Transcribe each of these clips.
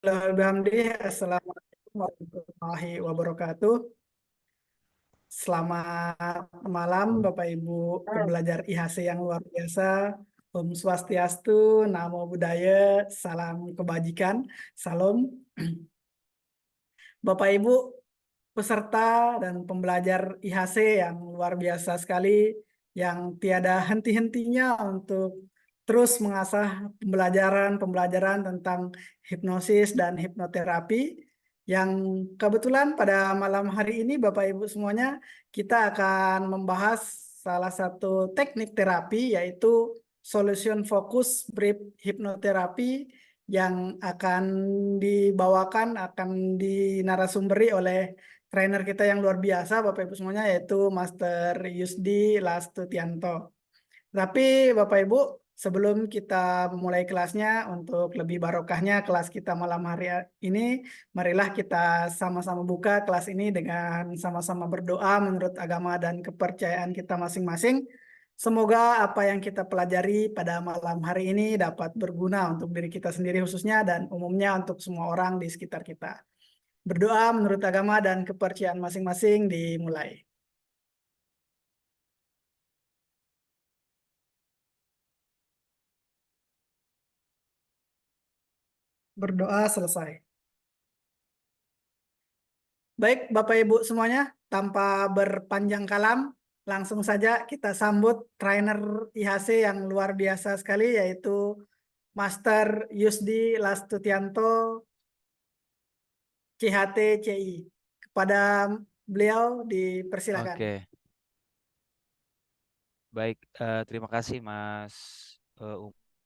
Assalamualaikum warahmatullahi wabarakatuh. Selamat malam Bapak Ibu pembelajar IHC yang luar biasa. Om Swastiastu, Namo Buddhaya, salam kebajikan, salam. Bapak Ibu peserta dan pembelajar IHC yang luar biasa sekali, yang tiada henti-hentinya untuk terus mengasah pembelajaran tentang hipnosis dan hipnoterapi, yang kebetulan pada malam hari ini Bapak Ibu semuanya kita akan membahas salah satu teknik terapi, yaitu solution focus brief hipnoterapi, yang akan akan dinarasumberi oleh trainer kita yang luar biasa Bapak Ibu semuanya, yaitu Master Yusdi Lastutianto. Tapi Bapak Ibu, sebelum kita memulai kelasnya, untuk lebih barokahnya kelas kita malam hari ini, marilah kita sama-sama buka kelas ini dengan sama-sama berdoa menurut agama dan kepercayaan kita masing-masing. Semoga apa yang kita pelajari pada malam hari ini dapat berguna untuk diri kita sendiri khususnya dan umumnya untuk semua orang di sekitar kita. Berdoa menurut agama dan kepercayaan masing-masing, dimulai. Berdoa selesai. Baik, Bapak Ibu semuanya, tanpa berpanjang kalam, langsung saja kita sambut trainer IHC yang luar biasa sekali, yaitu Master Yusdi Lastutianto, CHT CI. Kepada beliau dipersilakan. Oke, baik. Terima kasih Mas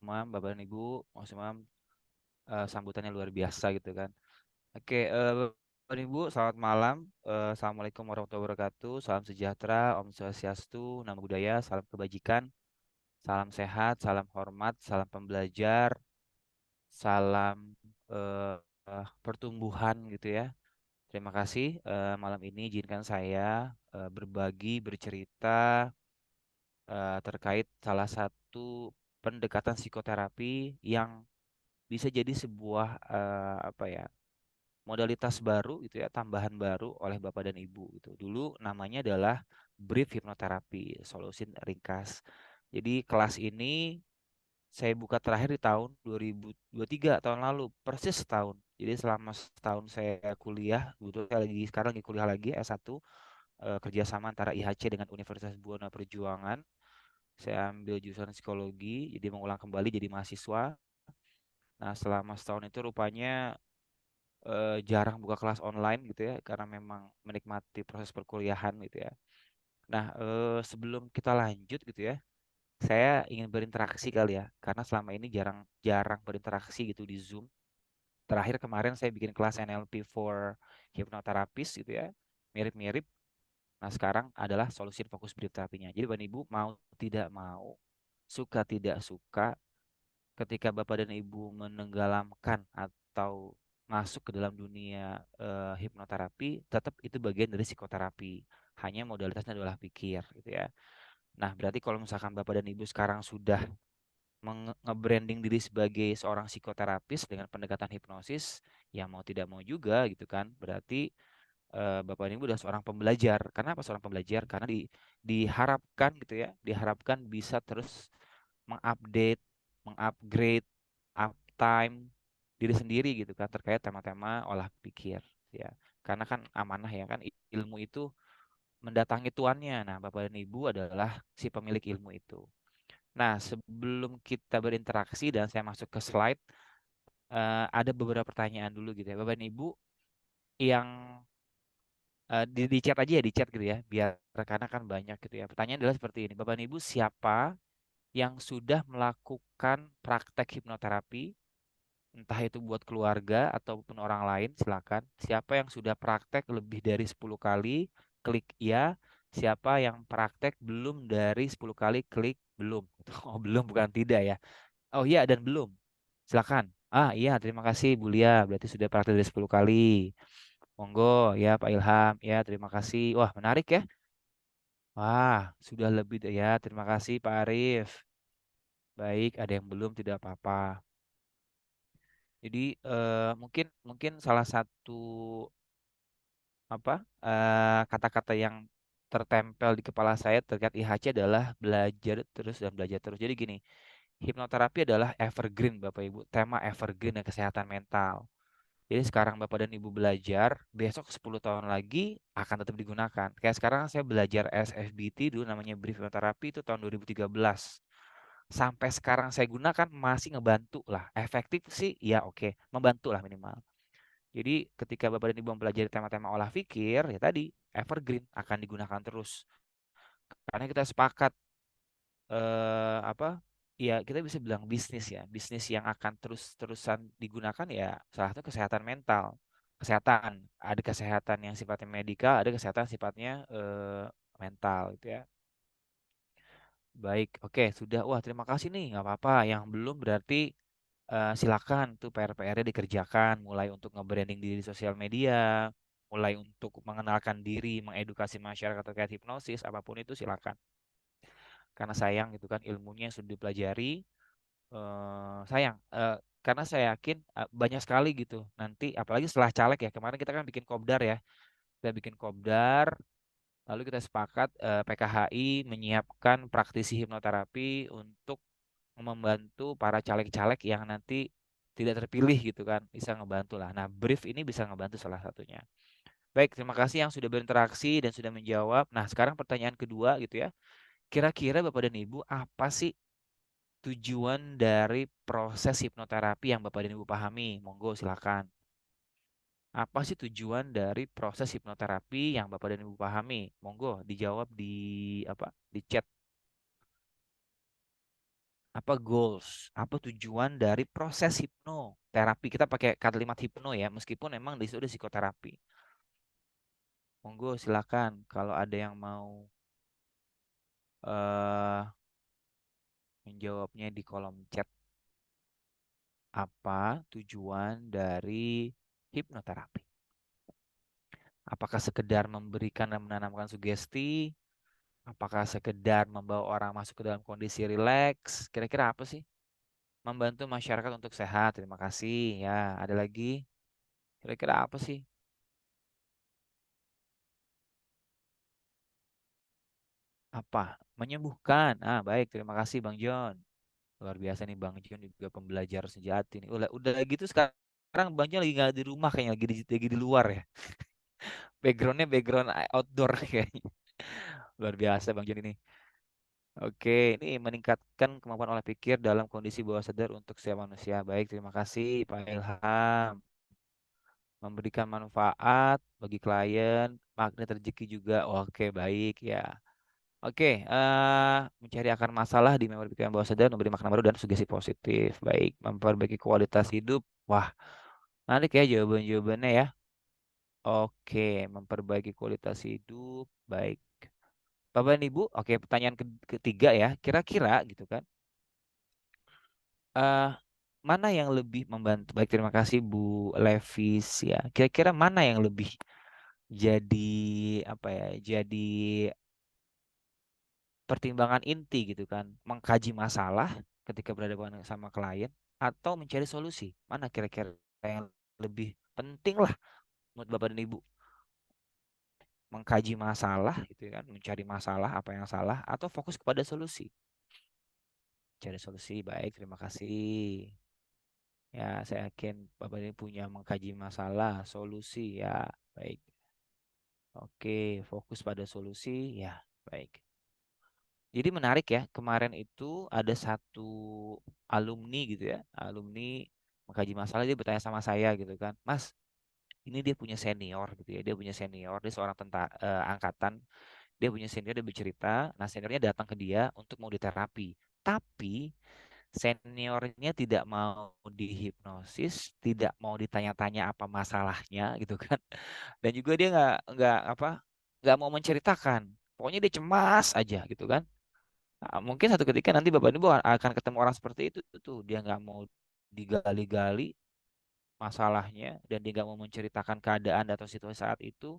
Umam, Bapak dan Ibu, Mas Umam, sambutannya luar biasa gitu kan. Oke, Bapak dan Ibu, selamat malam. Assalamualaikum warahmatullahi wabarakatuh. Salam sejahtera, Om Swastiastu, Namo Buddhaya, salam kebajikan, salam sehat, salam hormat, salam pembelajar, salam eh, pertumbuhan gitu ya. Terima kasih. Malam ini izinkan saya berbagi, bercerita terkait salah satu pendekatan psikoterapi yang bisa jadi sebuah apa ya, modalitas baru gitu ya, tambahan baru oleh Bapak dan Ibu gitu. Dulu namanya adalah brief hipnoterapi, solusi ringkas. Jadi kelas ini saya buka terakhir di tahun 2023, tahun lalu, persis setahun. Jadi selama setahun saya kuliah, kebetulan saya sekarang lagi kuliah lagi S1, kerjasama antara IHC dengan Universitas Buana Perjuangan. Saya ambil jurusan psikologi, jadi mengulang kembali jadi mahasiswa. Nah, selama setahun itu rupanya jarang buka kelas online gitu ya, karena memang menikmati proses perkuliahan gitu ya. Nah, sebelum kita lanjut gitu ya, saya ingin berinteraksi kali ya, karena selama ini jarang berinteraksi gitu di Zoom. Terakhir kemarin saya bikin kelas NLP for hypnotherapist gitu ya, mirip-mirip. Nah, sekarang adalah solusi fokus brief terapinya. Jadi, Bapak Ibu mau tidak mau, suka tidak suka, ketika Bapak dan Ibu menenggelamkan atau masuk ke dalam dunia hipnoterapi, tetap itu bagian dari psikoterapi. Hanya modalitasnya adalah pikir, gitu ya. Nah, berarti kalau misalkan Bapak dan Ibu sekarang sudah nge-branding diri sebagai seorang psikoterapis dengan pendekatan hipnosis, ya mau tidak mau juga gitu kan. Berarti Bapak dan Ibu adalah seorang pembelajar. Kenapa seorang pembelajar? Karena diharapkan gitu ya, diharapkan bisa terus mengupdate, mengupgrade, uptime diri sendiri gitu kan terkait tema-tema olah pikir ya. Karena kan amanah ya kan, ilmu itu mendatangi tuannya. Nah, Bapak dan Ibu adalah si pemilik ilmu itu. Nah, sebelum kita berinteraksi dan saya masuk ke slide, ada beberapa pertanyaan dulu gitu ya. Bapak dan Ibu yang di chat aja ya, di chat gitu ya, biar karena kan banyak gitu ya. Pertanyaan adalah seperti ini. Bapak dan Ibu, siapa yang sudah melakukan praktek hipnoterapi, entah itu buat keluarga ataupun orang lain, silakan. Siapa yang sudah praktek lebih dari 10 kali, klik ya. Siapa yang praktek belum dari 10 kali, klik belum. Oh, belum bukan tidak ya. Oh iya, dan belum. Silakan. Ah iya, terima kasih Bu Lia. Berarti sudah praktek dari 10 kali. Monggo ya Pak Ilham. Ya, terima kasih. Wah, menarik ya. Wah, sudah lebih ya. Terima kasih Pak Arif. Baik, ada yang belum tidak apa-apa. Jadi mungkin mungkin salah satu apa kata-kata yang tertempel di kepala saya terkait IHC adalah belajar terus dan belajar terus. Jadi gini, hipnoterapi adalah evergreen Bapak Ibu, tema evergreen dan kesehatan mental. Jadi sekarang Bapak dan Ibu belajar, besok 10 tahun lagi akan tetap digunakan. Kayak sekarang saya belajar SFBT dulu namanya Brief Hypnotherapy itu tahun 2013. Sampai sekarang saya gunakan masih ngebantu lah. Efektif sih ya oke, membantu lah minimal. Jadi ketika Bapak dan Ibu mempelajari tema-tema olah pikir, ya tadi evergreen akan digunakan terus. Karena kita sepakat apa? Ya kita bisa bilang bisnis ya, bisnis yang akan terus-terusan digunakan ya salah satu kesehatan mental. Kesehatan, ada kesehatan yang sifatnya medikal, ada kesehatan sifatnya mental gitu ya. Baik, oke, sudah. Wah, terima kasih nih. Nggak apa-apa. Yang belum berarti silakan tuh PR-PR-nya dikerjakan, mulai untuk nge-branding diri di sosial media, mulai untuk mengenalkan diri, mengedukasi masyarakat terkait hipnosis, apapun itu silakan. Karena sayang gitu kan ilmunya yang sudah dipelajari, sayang. Karena saya yakin banyak sekali gitu. Nanti apalagi setelah caleg ya, kemarin kita kan bikin kopdar ya. Kita bikin kopdar, lalu kita sepakat PKHI menyiapkan praktisi hipnoterapi untuk membantu para caleg-caleg yang nanti tidak terpilih gitu kan, bisa ngebantu lah. Nah, brief ini bisa ngebantu salah satunya. Baik, terima kasih yang sudah berinteraksi dan sudah menjawab. Nah, sekarang pertanyaan kedua gitu ya. Kira-kira Bapak dan Ibu apa sih tujuan dari proses hipnoterapi yang Bapak dan Ibu pahami? Monggo silakan. Apa sih tujuan dari proses hipnoterapi yang Bapak dan Ibu pahami? Monggo dijawab di apa? Di chat. Apa goals, apa tujuan dari proses hipnoterapi. Kita pakai kalimat hipno ya, meskipun memang di situ ada psikoterapi. Monggo silakan kalau ada yang mau eh menjawabnya di kolom chat. Apa tujuan dari hipnoterapi? Apakah sekedar memberikan dan menanamkan sugesti? Apakah sekedar membawa orang masuk ke dalam kondisi rileks? Kira-kira apa sih? Membantu masyarakat untuk sehat. Terima kasih. Ya, ada lagi. Kira-kira apa sih? Apa? Menyembuhkan. Ah, baik. Terima kasih Bang John. Luar biasa nih Bang John juga pembelajar sejati nih. Udah gitu sekarang Bang John lagi nggak di rumah kayaknya lagi di luar ya. Backgroundnya background outdoor kayaknya. Luar biasa Bang John ini. Oke, ini meningkatkan kemampuan olah pikir dalam kondisi bawah sadar untuk setiap manusia. Baik, terima kasih Pak Ilham. Memberikan manfaat bagi klien, magnet rezeki juga. Oke, baik ya. Oke, mencari akar masalah di memori pikiran bawah sadar, memberi makna baru dan sugesti positif. Baik, memperbaiki kualitas hidup. Wah, nanti kayak jawaban-jawabannya ya. Oke, memperbaiki kualitas hidup. Baik. Bapak dan Ibu, oke, pertanyaan ketiga ya. Kira-kira gitu kan. eh Mana yang lebih membantu? Baik, terima kasih Bu Levis ya. Kira-kira mana yang lebih jadi apa ya? Jadi pertimbangan inti gitu kan, mengkaji masalah ketika berhadapan sama klien atau mencari solusi. Mana kira-kira yang lebih penting lah menurut Bapak dan Ibu? Mengkaji masalah gitu kan, mencari masalah apa yang salah atau fokus kepada solusi. Cari solusi, baik, terima kasih. Ya, saya yakin Bapak ini punya mengkaji masalah, solusi ya, baik. Oke, fokus pada solusi ya, baik. Jadi menarik ya, kemarin itu ada satu alumni gitu ya, alumni mengkaji masalah dia bertanya sama saya gitu kan, Mas, ini dia punya senior gitu ya, dia punya senior, dia seorang tentara angkatan, dia punya senior, dia bercerita, nah seniornya datang ke dia untuk mau diterapi, tapi seniornya tidak mau dihipnosis, tidak mau ditanya-tanya apa masalahnya gitu kan, dan juga dia nggak mau menceritakan, pokoknya dia cemas aja gitu kan. Nah, mungkin satu ketika nanti Bapak Ibu akan ketemu orang seperti itu tuh dia nggak mau digali-gali masalahnya dan dia nggak mau menceritakan keadaan atau situasi saat itu,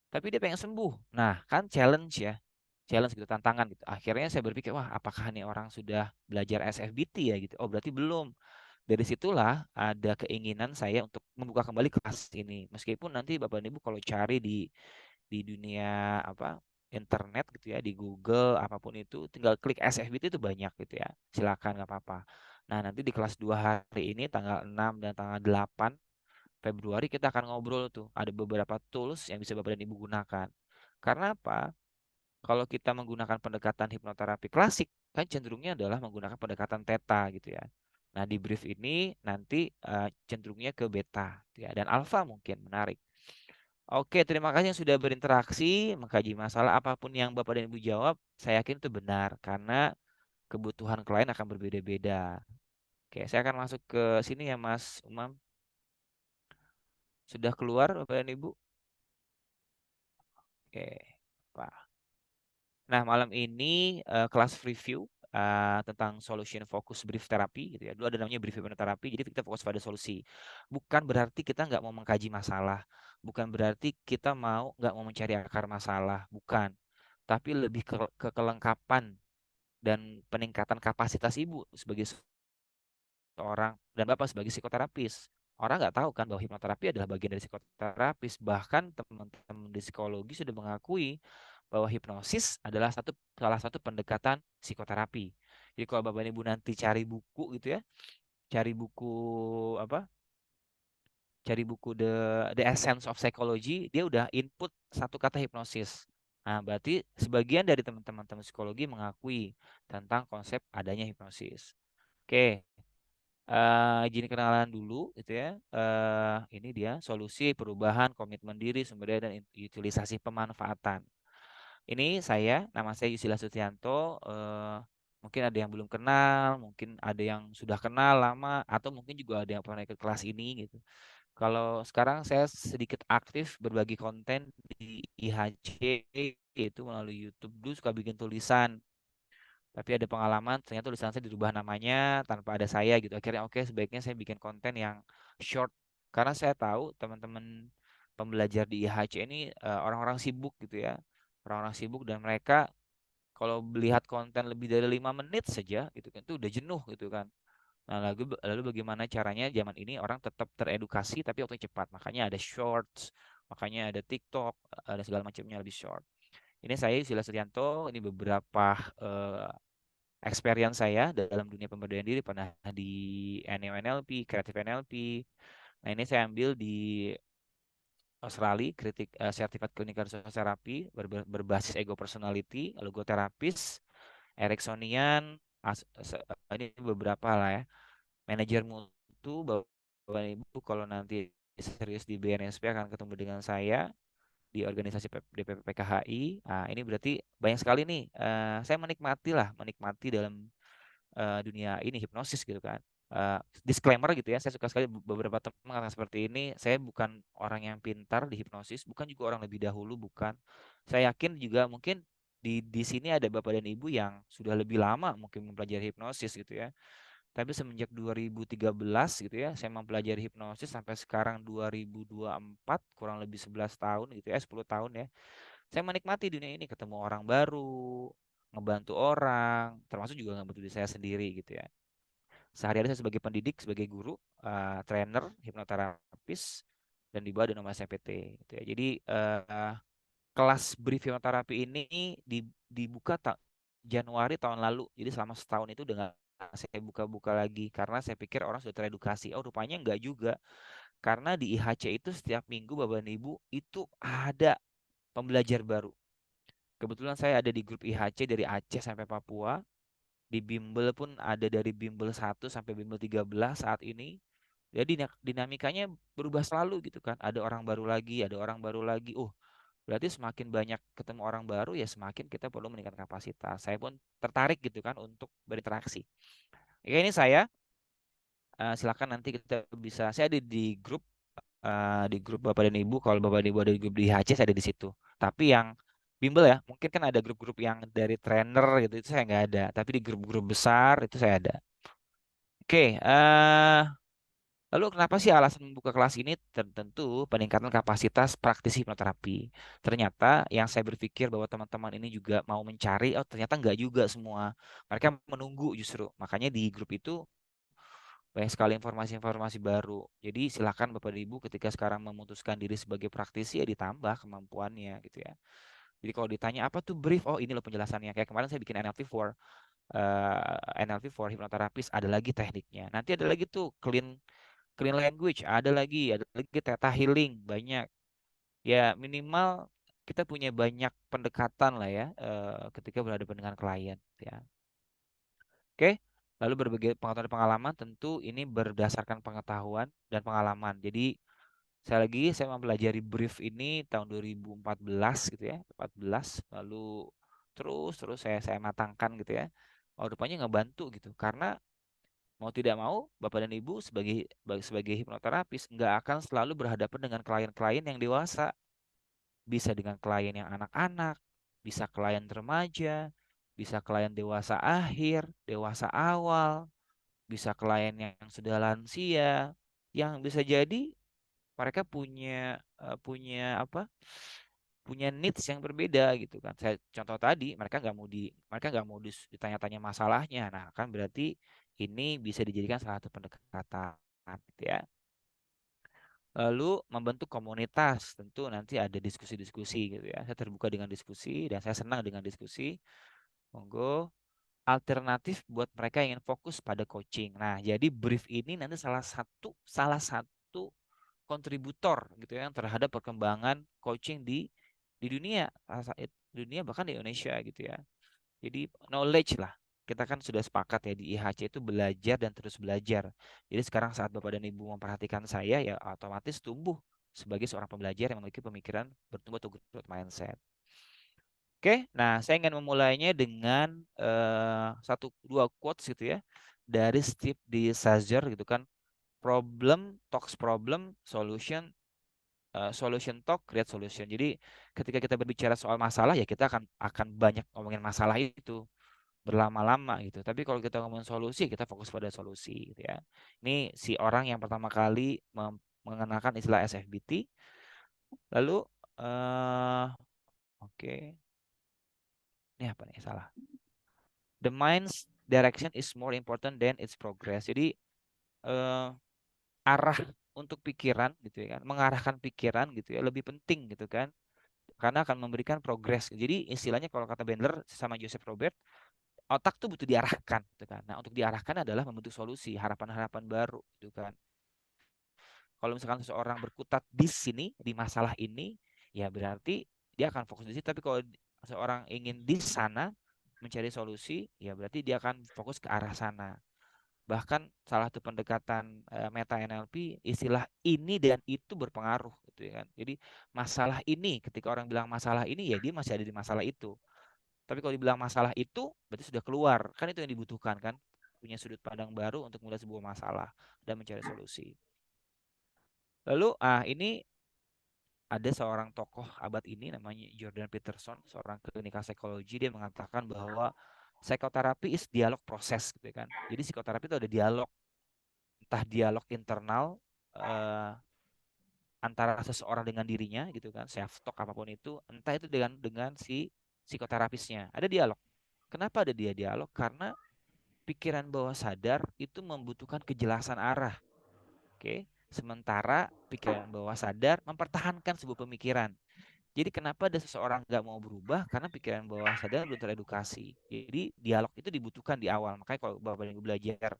tapi dia pengen sembuh. Nah, kan challenge ya, challenge gitu, tantangan gitu. Akhirnya saya berpikir, wah, apakah nih orang sudah belajar SFBT ya gitu? Oh, berarti belum. Dari situlah ada keinginan saya untuk membuka kembali kelas ini. Meskipun nanti Bapak dan Ibu kalau cari di dunia apa internet gitu ya, di Google apapun itu tinggal klik SFBT itu banyak gitu ya. Silakan nggak apa-apa. Nah, nanti di kelas 2 hari ini tanggal 6 dan tanggal 8 Februari kita akan ngobrol tuh. Ada beberapa tools yang bisa Bapak dan Ibu gunakan. Karena apa? Kalau kita menggunakan pendekatan hipnoterapi klasik, kan cenderungnya adalah menggunakan pendekatan theta gitu ya. Nah, di brief ini nanti cenderungnya ke beta gitu ya, dan alfa mungkin menarik. Oke, terima kasih yang sudah berinteraksi, mengkaji masalah apapun yang Bapak dan Ibu jawab, saya yakin itu benar karena kebutuhan klien akan berbeda-beda. Oke, saya akan masuk ke sini ya Mas Umam. Sudah keluar Bapak dan Ibu? Oke, Pak. Nah, malam ini kelas review tentang solution focus brief therapy gitu ya. Dulu ada namanya brief terapi, jadi kita fokus pada solusi. Bukan berarti kita nggak mau mengkaji masalah, bukan berarti kita nggak mau mencari akar masalah, bukan. Tapi lebih ke kelengkapan dan peningkatan kapasitas ibu sebagai seorang dan bapak sebagai psikoterapis. Orang nggak tahu kan bahwa hipnoterapi adalah bagian dari psikoterapis. Bahkan teman-teman di psikologi sudah mengakui bahwa hipnosis adalah salah satu pendekatan psikoterapi. Jadi kalau Bapak Ibu nanti cari buku gitu ya, cari buku apa? Cari buku The Essence of Psychology, dia udah input satu kata hipnosis. Nah, berarti sebagian dari teman-teman psikologi mengakui tentang konsep adanya hipnosis. Oke, izin kenalan dulu gitu ya. Ini dia solusi perubahan komitmen diri, sumber daya dan utilisasi pemanfaatan. Ini saya, nama saya Yusila Sutianto. Mungkin ada yang belum kenal, mungkin ada yang sudah kenal lama, atau mungkin juga ada yang pernah ikut kelas ini gitu. Kalau sekarang saya sedikit aktif berbagi konten di IHC, yaitu melalui YouTube. Dulu suka bikin tulisan, tapi ada pengalaman ternyata tulisan saya dirubah namanya tanpa ada saya gitu. Akhirnya oke, sebaiknya saya bikin konten yang short karena saya tahu teman-teman pembelajar di IHC ini orang-orang sibuk gitu ya, orang-orang sibuk dan mereka kalau melihat konten lebih dari 5 menit saja gitu kan itu udah jenuh gitu kan. Nah, lalu bagaimana caranya zaman ini orang tetap teredukasi tapi waktu cepat. Makanya ada shorts, makanya ada TikTok, ada segala macamnya lebih short. Ini saya Sila Setianto, ini beberapa eh, experience saya dalam dunia pemberdayaan diri pernah di NEO NLP, Creative NLP. Nah, ini saya ambil di Australia, Certified Clinical Social Therapy berbasis ego personality, logoterapis, Ericksonian, ini beberapa lah ya. Manajer mutu, Bapak Ibu kalau nanti serius di BNSP akan ketemu dengan saya di organisasi DPP PKHI. Nah, ini berarti banyak sekali nih. Saya menikmati dalam dunia ini hipnosis gitu kan. Disclaimer gitu ya, saya suka sekali beberapa teman mengatakan seperti ini. Saya bukan orang yang pintar di hipnosis, bukan juga orang lebih dahulu, bukan. Saya yakin juga mungkin di sini ada bapak dan ibu yang sudah lebih lama mungkin mempelajari hipnosis gitu ya. Tapi semenjak 2013 gitu ya, saya mempelajari hipnosis sampai sekarang 2024, kurang lebih 11 tahun gitu ya, 10 tahun ya. Saya menikmati dunia ini, ketemu orang baru, ngebantu orang, termasuk juga ngebantu diri saya sendiri gitu ya. Sehari-hari saya sebagai pendidik, sebagai guru, trainer, hipnoterapis, dan di bawah ada nama SPT gitu ya. Jadi kelas brief hipnoterapi ini dibuka Januari tahun lalu. Jadi selama setahun itu dengan saya buka-buka lagi karena saya pikir orang sudah teredukasi. Oh, rupanya enggak juga. Karena di IHC itu setiap minggu Bapak dan Ibu itu ada pembelajar baru. Kebetulan saya ada di grup IHC dari Aceh sampai Papua. Di Bimbel pun ada dari Bimbel 1 sampai Bimbel 13 saat ini. Jadi dinamikanya berubah selalu gitu kan. Ada orang baru lagi, ada orang baru lagi. Berarti semakin banyak ketemu orang baru ya semakin kita perlu meningkatkan kapasitas. Saya pun tertarik gitu kan untuk berinteraksi. Oke, ini saya. Silakan nanti kita bisa. Saya ada di grup Bapak dan Ibu. Kalau Bapak dan Ibu ada di grup di HC, saya ada di situ. Tapi yang bimbel ya, mungkin kan ada grup-grup yang dari trainer gitu, itu saya nggak ada. Tapi di grup-grup besar itu saya ada. Oke, lalu kenapa sih alasan membuka kelas ini? Tentu peningkatan kapasitas praktisi hipnoterapi. Ternyata yang saya berpikir bahwa teman-teman ini juga mau mencari, oh ternyata nggak juga semua. Mereka menunggu justru. Makanya di grup itu banyak sekali informasi-informasi baru. Jadi silakan Bapak dan Ibu ketika sekarang memutuskan diri sebagai praktisi ya ditambah kemampuannya gitu ya. Jadi kalau ditanya apa tuh brief, oh ini loh penjelasannya. Kayak kemarin saya bikin NLP for hypnotherapist, ada lagi tekniknya. Nanti ada lagi tuh clean clean language, ada lagi theta healing, banyak. Ya minimal kita punya banyak pendekatan lah ya ketika berhadapan dengan klien ya. Oke. Lalu berbagai pengetahuan dan pengalaman tentu ini berdasarkan pengetahuan dan pengalaman. Jadi saya mempelajari brief ini tahun 2014 gitu ya, 14 lalu terus terus saya matangkan gitu ya. Oh, rupanya ngebantu gitu. Karena mau tidak mau Bapak dan Ibu sebagai hipnoterapis nggak akan selalu berhadapan dengan klien-klien yang dewasa. Bisa dengan klien yang anak-anak, bisa klien remaja, bisa klien dewasa akhir, dewasa awal, bisa klien yang sudah lansia, yang bisa jadi mereka punya apa? Punya needs yang berbeda gitu kan. Saya contoh tadi mereka nggak mau ditanya-tanya masalahnya. Nah, kan berarti ini bisa dijadikan salah satu pendekatan gitu ya. Lalu membentuk komunitas, tentu nanti ada diskusi-diskusi gitu ya. Saya terbuka dengan diskusi dan saya senang dengan diskusi. Monggo alternatif buat mereka yang ingin fokus pada coaching. Nah, jadi brief ini nanti salah satu kontributor gitu ya terhadap perkembangan coaching di dunia, dunia bahkan di Indonesia gitu ya. Jadi knowledge lah. Kita kan sudah sepakat ya di IHC itu belajar dan terus belajar. Jadi sekarang saat Bapak dan Ibu memperhatikan saya ya otomatis tumbuh sebagai seorang pembelajar yang memiliki pemikiran bertumbuh atau growth mindset. Oke, nah saya ingin memulainya dengan satu dua quotes gitu ya dari Steve D. Sazer gitu kan. Problem talks problem, solution talk create solution. Jadi ketika kita berbicara soal masalah ya kita akan banyak ngomongin masalah itu berlama-lama gitu. Tapi kalau kita ngomongin solusi, kita fokus pada solusi gitu ya. Ini si orang yang pertama kali mengenalkan istilah SFBT. Lalu oke. Ini apa nih salah? The mind's direction is more important than its progress. Jadi eh, arah untuk pikiran gitu ya kan, mengarahkan pikiran gitu ya lebih penting gitu kan. Karena akan memberikan progres. Jadi istilahnya kalau kata Bandler sama Joseph Robert, otak tuh butuh diarahkan gitu kan. Nah, untuk diarahkan adalah membentuk solusi, harapan-harapan baru gitu kan. Kalau misalkan seseorang berkutat di sini, di masalah ini, ya berarti dia akan fokus di situ. Tapi kalau seseorang ingin di sana mencari solusi, ya berarti dia akan fokus ke arah sana. Bahkan salah satu pendekatan meta NLP, istilah ini dan itu berpengaruh gitu ya kan. Jadi masalah ini, ketika orang bilang masalah ini, ya dia masih ada di masalah itu. Tapi kalau dibilang masalah itu, berarti sudah keluar. Kan itu yang dibutuhkan kan. Punya sudut pandang baru untuk melihat sebuah masalah dan mencari solusi. Lalu, ini ada seorang tokoh abad ini namanya Jordan Peterson, seorang klinikal psikologi. Dia mengatakan bahwa psikoterapi is dialog proses gitu kan. Jadi psikoterapi itu ada dialog, entah dialog internal eh, antara seseorang dengan dirinya gitu kan, self talk apapun itu, entah itu dengan si psikoterapisnya. Ada dialog. Kenapa ada dialog? Karena pikiran bawah sadar itu membutuhkan kejelasan arah. Oke. Sementara pikiran bawah sadar mempertahankan sebuah pemikiran. Jadi kenapa ada seseorang nggak mau berubah? Karena pikiran bawah sadar belum teredukasi. Jadi dialog itu dibutuhkan di awal. Makanya kalau Bapak Ibu belajar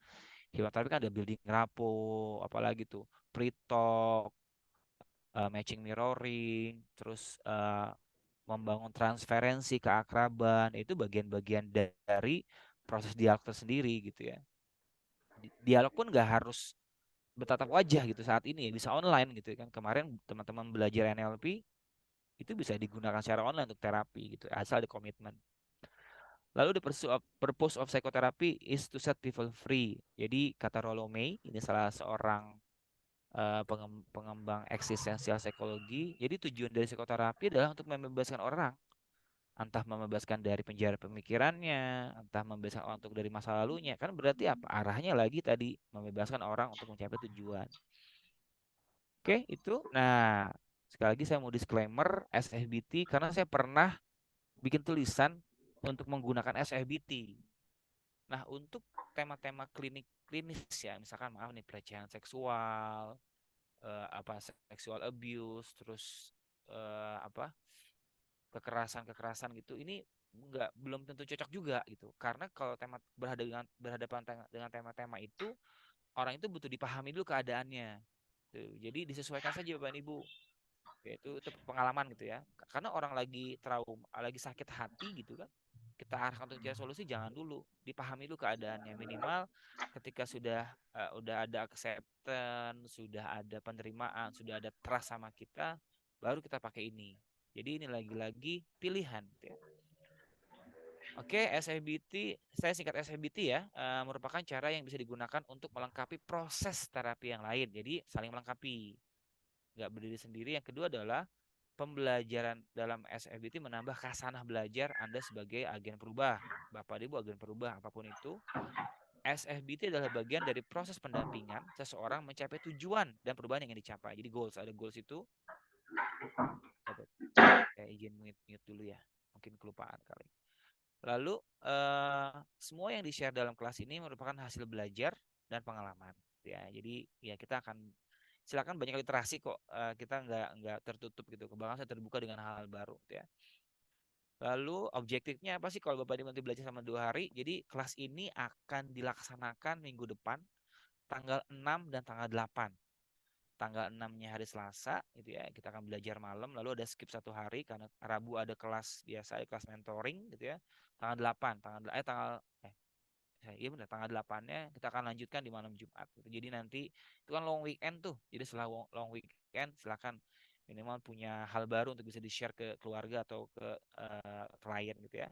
hipnoterapi kan ada building rapport, apalagi tuh pre-talk, matching mirroring, terus membangun transferensi keakraban. Itu bagian-bagian dari proses dialog tersendiri gitu ya. Dialog pun nggak harus bertatap wajah gitu saat ini, bisa online gitu kan. Kemarin teman-teman belajar NLP itu bisa digunakan secara online untuk terapi gitu, asal ada komitmen. Lalu purpose of psychotherapy is to set people free. Jadi kata Rollo May, ini salah seorang pengembang eksistensial psikologi. Jadi tujuan dari psikoterapi adalah untuk membebaskan orang, entah membebaskan dari penjara pemikirannya, entah membebaskan orang untuk dari masa lalunya. Kan berarti apa? Arahnya lagi tadi membebaskan orang untuk mencapai tujuan. Oke, itu. Nah, sekali lagi saya mau disclaimer SFBT karena saya pernah bikin tulisan untuk menggunakan SFBT. Nah, untuk tema-tema klinis ya, misalkan maaf nih pelecehan seksual, sexual abuse, terus apa kekerasan gitu, ini belum tentu cocok juga gitu. Karena kalau tema berhadapan dengan tema-tema itu, orang itu butuh dipahami dulu keadaannya. Tuh. Jadi disesuaikan saja Bapak dan Ibu. Ya, itu pengalaman gitu ya. Karena orang lagi trauma, lagi sakit hati gitu kan, kita arahkan untuk cari solusi, jangan dulu, dipahami dulu keadaannya. Minimal ketika udah ada acceptance, sudah ada penerimaan, sudah ada trust sama kita, baru kita pakai ini. Jadi ini lagi-lagi pilihan gitu ya. Oke, SFBT, saya singkat SFBT ya, merupakan cara yang bisa digunakan untuk melengkapi proses terapi yang lain. Jadi saling melengkapi, nggak berdiri sendiri. Yang kedua adalah pembelajaran dalam SFBT menambah khasanah belajar Anda sebagai agen perubah. Bapak Ibu agen perubah apapun itu. SFBT adalah bagian dari proses pendampingan seseorang mencapai tujuan dan perubahan yang ingin dicapai. Jadi goals, ada goals itu. Saya izin mute dulu ya. Mungkin kelupaan kali. Lalu semua yang di-share dalam kelas ini merupakan hasil belajar dan pengalaman. Ya, jadi ya kita akan silakan banyak literasi kok. Kita nggak tertutup gitu. Bahkan saya terbuka dengan hal-hal baru. Ya. Lalu objektifnya apa sih kalau Bapak Ibu nanti belajar selama 2 hari? Jadi kelas ini akan dilaksanakan minggu depan tanggal 6 dan tanggal 8. Tanggal 6-nya hari Selasa gitu ya, kita akan belajar malam, lalu ada skip 1 hari karena Rabu ada kelas biasa, kelas mentoring gitu ya. Tanggal 8, iya benar, tanggal 8-nya kita akan lanjutkan di malam Jumat gitu. Jadi nanti itu kan long weekend tuh. Jadi setelah long weekend silakan minimal punya hal baru untuk bisa di-share ke keluarga atau ke klien gitu ya.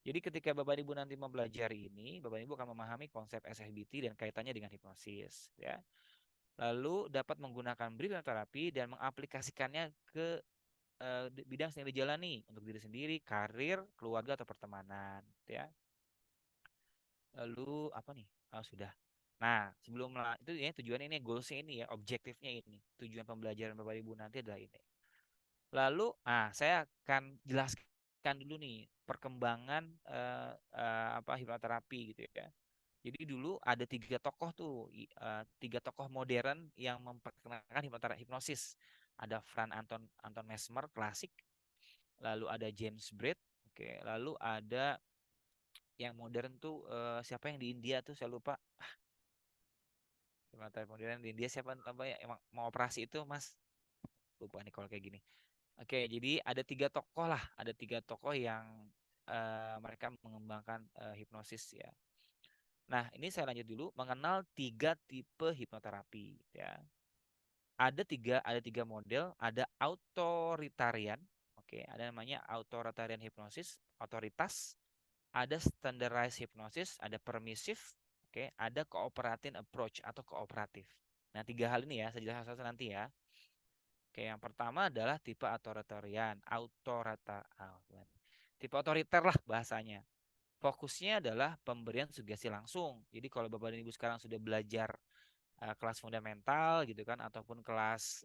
Jadi ketika Bapak Ibu nanti mempelajari ini, Bapak Ibu akan memahami konsep SFBT dan kaitannya dengan hipnosis ya. Lalu dapat menggunakan brief terapi dan mengaplikasikannya ke bidang yang dijalani untuk diri sendiri, karir, keluarga atau pertemanan ya. Lalu apa nih? Sudah. Nah, itu ya tujuannya ini, goalsnya ini ya, objektifnya ini. Tujuan pembelajaran Bapak Ibu nanti adalah ini. Lalu, saya akan jelaskan dulu nih perkembangan hipnoterapi gitu ya. Jadi dulu ada 3 tokoh tuh, 3 tokoh modern yang memperkenalkan hipnosis. Ada Anton Mesmer klasik, lalu ada James Braid, oke, lalu ada yang modern tuh siapa yang di India tuh saya lupa. Hipnotis modern di India siapa namanya? Emang mau operasi itu Mas? Lupa nih kalau kayak gini. Oke, jadi ada 3 tokoh lah, ada 3 tokoh yang mereka mengembangkan hipnosis ya. Nah, ini saya lanjut dulu mengenal 3 tipe hipnoterapi ya. Ada tiga model, ada authoritarian, oke, ada namanya authoritarian hipnosis, otoritas, ada standardized hipnosis, ada permissive, oke, ada cooperative approach atau kooperatif. Nah, 3 hal ini ya, saya jelaskan satu nanti ya. Oke, yang pertama adalah tipe authoritarian, tipe otoriter lah bahasanya. Fokusnya adalah pemberian sugesti langsung. Jadi kalau Bapak dan Ibu sekarang sudah belajar kelas fundamental gitu kan, ataupun kelas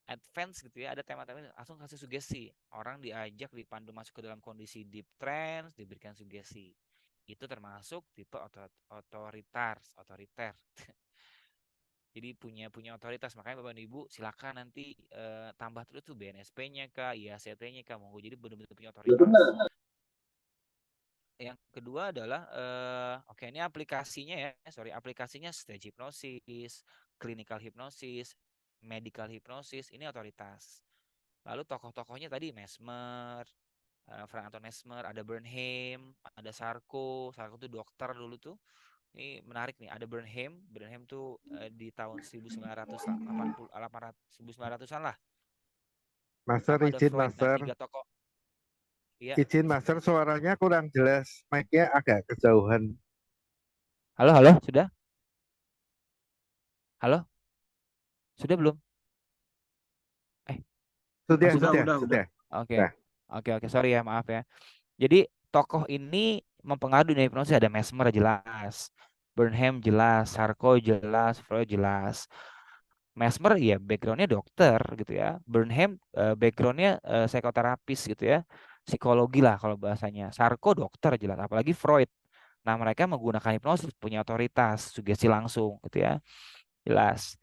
advance gitu ya, ada tema-tema langsung kasih sugesti. Orang diajak dipandu masuk ke dalam kondisi deep trance, diberikan sugesti. Itu termasuk tipe otoriter. Jadi punya otoritas, makanya Bapak dan Ibu silakan nanti tambah terus tuh BNSP-nya kah, IACT-nya kah, monggo, jadi benar-benar punya otoritas. Yang kedua adalah ini aplikasinya stage hipnosis, clinical hipnosis, medical hipnosis, ini otoritas. Lalu tokoh-tokohnya tadi Mesmer, Frank Anton Mesmer, ada Bernheim, ada Sarko tuh dokter dulu tuh. Ini menarik nih, ada Bernheim tuh di tahun 1980-an lah. Master, Sama ada izin Freud. Nah, Master. 3 tokoh. Iya. Izin Master, suaranya kurang jelas. Mic-nya agak kejauhan. Halo, sudah? Halo? Sudah belum? Sudah. Oke, sorry ya, maaf ya. Jadi tokoh ini mempengaruhi dunia hipnosis, ada Mesmer jelas, Bernheim jelas, Sarko jelas, Freud jelas. Mesmer ya backgroundnya dokter gitu ya, Bernheim backgroundnya psikoterapis gitu ya, psikologi lah kalau bahasanya. Sarko dokter jelas, apalagi Freud. Nah, mereka menggunakan hipnosis, punya otoritas, sugesti langsung gitu ya. Jelas.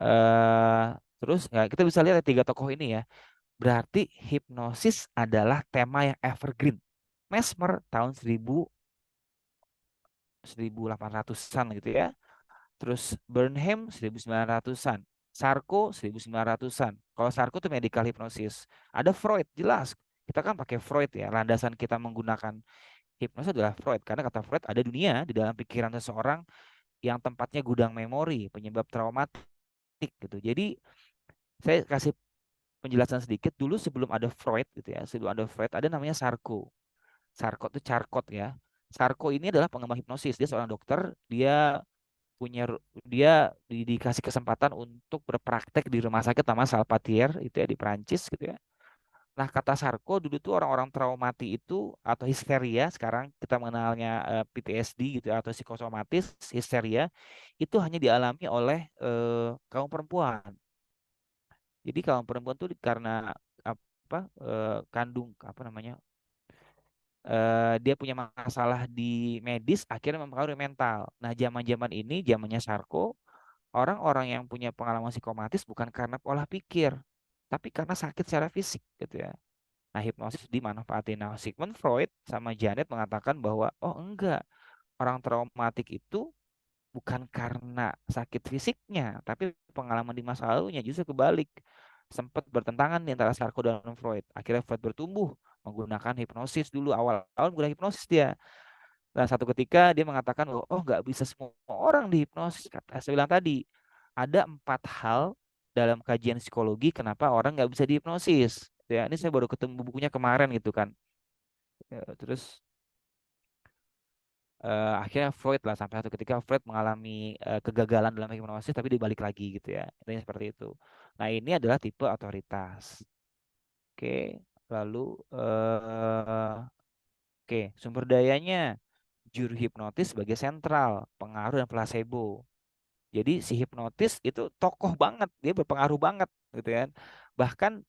eh Terus ya, kita bisa lihat tiga tokoh ini ya. Berarti hipnosis adalah tema yang evergreen. Mesmer tahun 1800-an gitu ya. Terus Burnham 1900-an. Sarko 1900-an. Kalau Sarko itu medical hypnosis. Ada Freud, jelas. Kita kan pakai Freud ya. Landasan kita menggunakan hipnosis adalah Freud. Karena kata Freud ada dunia di dalam pikiran seseorang yang tempatnya gudang memori, penyebab traumatik gitu. Jadi saya kasih penjelasan sedikit dulu sebelum ada Freud gitu ya. Sebelum ada Freud ada namanya Sarko. Sarko itu Charcot ya. Sarko ini adalah pengembang hipnosis. Dia seorang dokter, dia dikasih kesempatan untuk berpraktek di rumah sakit nama Salpatier itu ya di Prancis gitu ya. Nah, kata Sarko dulu tuh orang-orang traumati itu atau histeria, sekarang kita mengenalnya PTSD gitu ya, atau psikosomatis histeria itu hanya dialami oleh kaum perempuan. Jadi kaum perempuan tuh karena apa kandung apa namanya dia punya masalah di medis akhirnya mempengaruhi mental. Nah, zaman-zaman ini zamannya Sarko, orang-orang yang punya pengalaman psikomatis bukan karena pola pikir, tapi karena sakit secara fisik gitu ya. Nah, hipnosis dimanfaatin. Nah, Sigmund Freud sama Janet mengatakan bahwa oh enggak, orang traumatik itu bukan karena sakit fisiknya, tapi pengalaman di masa lalunya justru kebalik. Sempat bertentangan di antara Sarko dan Freud. Akhirnya Freud bertumbuh menggunakan hipnosis dulu awal-awal menggunakan hipnosis dia. Dan satu ketika dia mengatakan bahwa oh nggak bisa semua orang dihipnosis. Kata saya bilang tadi ada 4 hal dalam kajian psikologi kenapa orang nggak bisa dihipnosis. Ya, ini saya baru ketemu bukunya kemarin gitu kan. Terus akhirnya Freud lah sampai satu ketika Freud mengalami kegagalan dalam hipnosis tapi dibalik lagi gitu ya. Intinya seperti itu. Nah, ini adalah tipe otoritas. Oke, lalu oke, sumber dayanya juru hipnotis sebagai sentral, pengaruh dan placebo. Jadi si hipnotis itu tokoh banget, dia berpengaruh banget gitu kan. Bahkan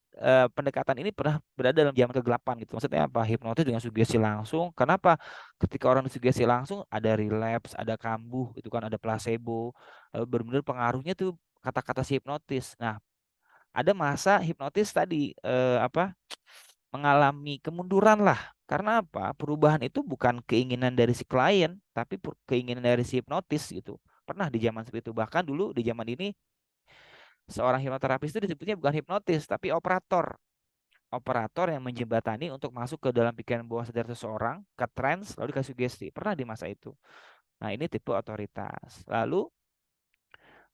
pendekatan ini pernah berada dalam zaman kegelapan gitu. Maksudnya apa? Hipnotis dengan sugesti langsung. Kenapa? Ketika orang disugesti langsung ada relapse, ada kambuh, itu kan ada placebo. Benar-benar pengaruhnya tuh kata-kata si hipnotis. Nah, ada masa hipnotis tadi mengalami kemunduran lah. Karena apa? Perubahan itu bukan keinginan dari si klien, tapi keinginan dari si hipnotis gitu. Pernah di zaman seperti itu. Bahkan dulu di zaman ini seorang hipnoterapis itu disebutnya bukan hipnotis, tapi operator. Operator yang menjembatani untuk masuk ke dalam pikiran bawah sadar seseorang, ke trance, lalu dikasih sugesti. Pernah di masa itu. Nah, ini tipe otoritas. Lalu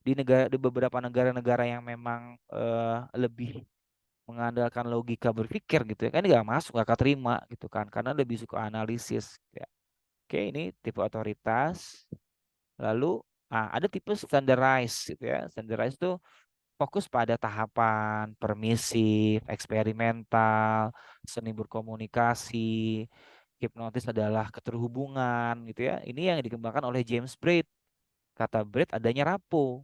di beberapa negara-negara yang memang lebih mengandalkan logika berpikir gitu ya kan nggak masuk nggak keterima gitu kan karena lebih suka analisis ya. Oke, ini tipe otoritas. Lalu ada tipe standardized gitu ya. Standardized itu fokus pada tahapan permisif, eksperimental, seni berkomunikasi. Hipnotis adalah keterhubungan gitu ya. Ini yang dikembangkan oleh James Braid. Kata Braid adanya rapo.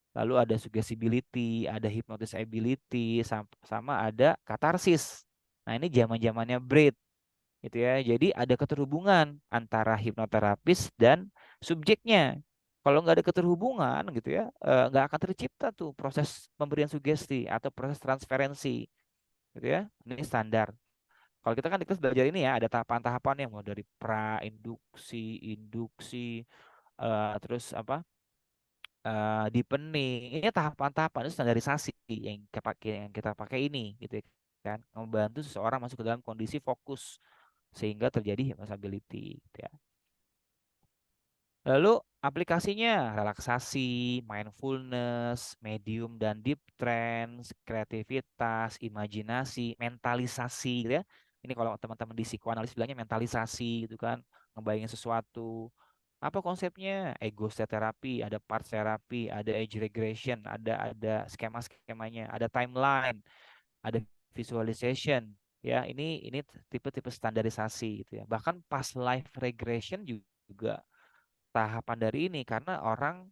Lalu ada suggestibility, ada hypnosis ability, sama ada katarsis. Nah, ini zaman-zamannya Braid gitu ya. Jadi ada keterhubungan antara hipnoterapis dan subjeknya. Kalau nggak ada keterhubungan gitu ya, nggak akan tercipta tuh proses pemberian sugesti atau proses transferensi gitu ya. Ini standar. Kalau kita belajar ini ya, ada tahapan-tahapannya mau dari pra-induksi, induksi, terus apa? Deepening ini tahapan-tahapan itu standarisasi yang kita pakai ini gitu ya kan membantu seseorang masuk ke dalam kondisi fokus sehingga terjadi hypnosability gitu ya. Lalu aplikasinya relaksasi, mindfulness, medium dan deep trance, kreativitas, imajinasi, mentalisasi gitu ya. Ini kalau teman-teman di psikoanalis bilangnya mentalisasi gitu kan, ngebayangin sesuatu. Apa konsepnya? Ego state therapy, ada parts therapy, ada age regression, ada skema-skemanya, ada timeline, ada visualization. Ya, ini tipe-tipe standarisasi gitu ya. Bahkan past life regression juga tahapan dari ini karena orang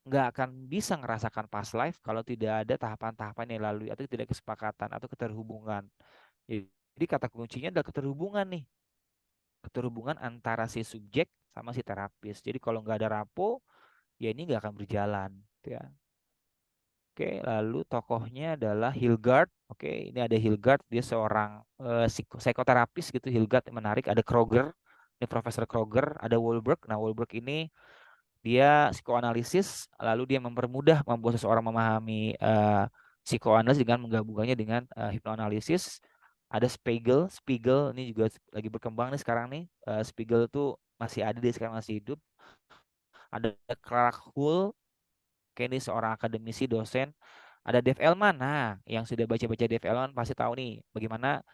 nggak akan bisa ngerasakan past life kalau tidak ada tahapan-tahapan yang lalu atau tidak kesepakatan atau keterhubungan. Jadi kata kuncinya adalah keterhubungan nih. Keterhubungan antara si subjek sama si terapis. Jadi kalau nggak ada rapo, ya ini nggak akan berjalan, gitu ya. Oke, lalu tokohnya adalah Hilgard. Oke, ini ada Hilgard, dia seorang psikoterapis gitu. Hilgard yang menarik. Ada Kroger, ini Profesor Kroger. Ada Wahlberg. Nah, Wahlberg ini dia psikoanalisis, lalu dia mempermudah membuat seseorang memahami psikoanalisis dengan menggabungkannya dengan hipnoanalisis. Ada Spiegel, Spiegel ini juga lagi berkembang nih sekarang nih. Spiegel tuh masih ada, dia sekarang masih hidup. Ada Clark Hull, kayak ini seorang akademisi dosen. Ada Dave Elman. Nah, yang sudah baca-baca Dave Elman pasti tahu nih bagaimana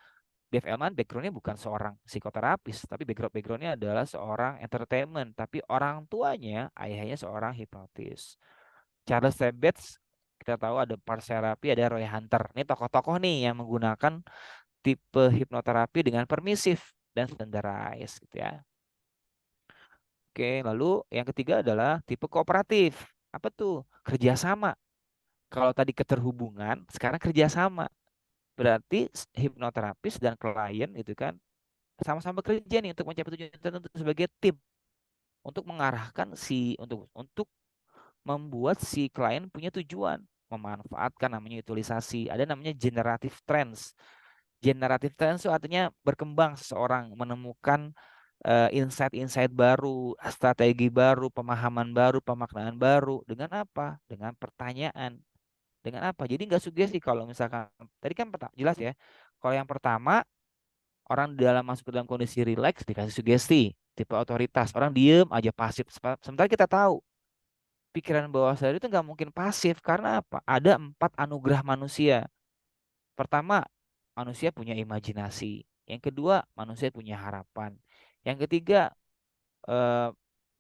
Dave Elman backgroundnya bukan seorang psikoterapis, tapi backgroundnya adalah seorang entertainment. Tapi orang tuanya, ayahnya seorang hipnotis. Charles Babbage, kita tahu ada Parts Therapy, ada Roy Hunter. Ini tokoh-tokoh nih yang menggunakan tipe hipnoterapi dengan permisif dan standardized gitu ya. Oke, lalu yang ketiga adalah tipe kooperatif. Apa tuh? Kerjasama. Kalau tadi keterhubungan, sekarang kerjasama. Berarti hipnoterapis dan klien itu kan sama-sama bekerja nih untuk mencapai tujuan tertentu sebagai tim untuk mengarahkan untuk membuat si klien punya tujuan, memanfaatkan namanya utilisasi. Ada namanya generative trends. Generative trends itu artinya berkembang, seseorang menemukan insight-insight baru, strategi baru, pemahaman baru, pemaknaan baru dengan apa? Dengan pertanyaan. Dengan apa? Jadi nggak sugesti. Kalau misalkan tadi kan jelas ya. Kalau yang pertama, orang di dalam masuk ke dalam kondisi rileks dikasih sugesti, tipe otoritas. Orang diem aja pasif. Sementara kita tahu pikiran bawah sadar itu nggak mungkin pasif karena apa? Ada 4 anugerah manusia. Pertama, manusia punya imajinasi. Yang kedua, manusia punya harapan. Yang ketiga, eh,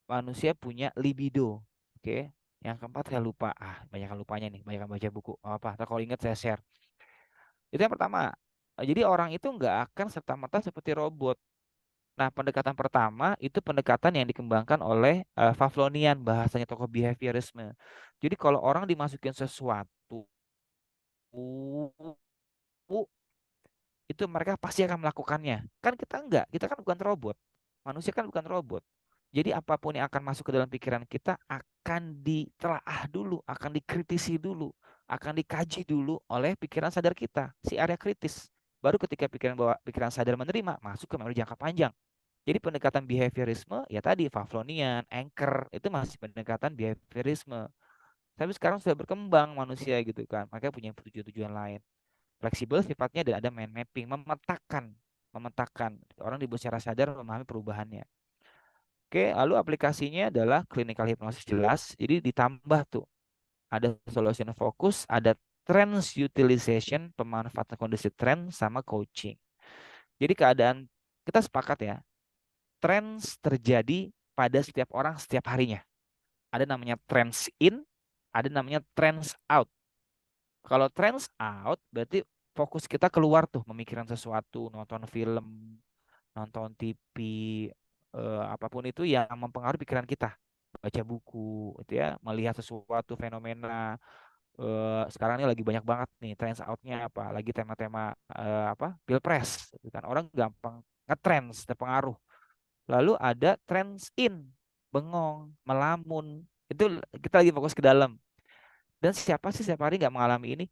manusia punya libido. Oke. Yang keempat saya lupa. Banyak yang lupanya nih. Banyak yang baca buku. Apa? Ntar kalau ingat saya share. Itu yang pertama. Jadi orang itu nggak akan serta-merta seperti robot. Nah, pendekatan pertama itu pendekatan yang dikembangkan oleh Pavlovian, bahasanya tokoh behaviorisme. Jadi kalau orang dimasukin sesuatu, itu mereka pasti akan melakukannya. Kan kita enggak, kita kan bukan robot. Manusia kan bukan robot. Jadi apapun yang akan masuk ke dalam pikiran kita akan ditelaah dulu, akan dikritisi dulu, akan dikaji dulu oleh pikiran sadar kita, si area kritis. Baru ketika pikiran sadar menerima, masuk ke memori jangka panjang. Jadi pendekatan behaviorisme ya tadi Pavlovian, Anchor itu masih pendekatan behaviorisme. Tapi sekarang sudah berkembang manusia gitu kan. Mereka punya tujuan-tujuan lain. Fleksibel sifatnya dan ada mind mapping, memetakan. Orang dibuat secara sadar memahami perubahannya. Oke, lalu aplikasinya adalah clinical hypnosis jelas. Jadi ditambah tuh ada solution fokus, ada trends utilization, pemanfaatan kondisi trend sama coaching. Jadi keadaan kita sepakat ya, trends terjadi pada setiap orang setiap harinya. Ada namanya trends in, ada namanya trends out. Kalau trends out berarti fokus kita keluar tuh memikirkan sesuatu, nonton film, nonton TV, apapun itu yang mempengaruhi pikiran kita. Baca buku, itu ya, melihat sesuatu fenomena. Sekarang ini lagi banyak banget nih trends outnya apa, lagi tema-tema apa pilpres, gitu kan. Orang gampang ngetrends, terpengaruh. Lalu ada trends in, bengong, melamun. Itu kita lagi fokus ke dalam. Dan siapa sih setiap hari nggak mengalami ini?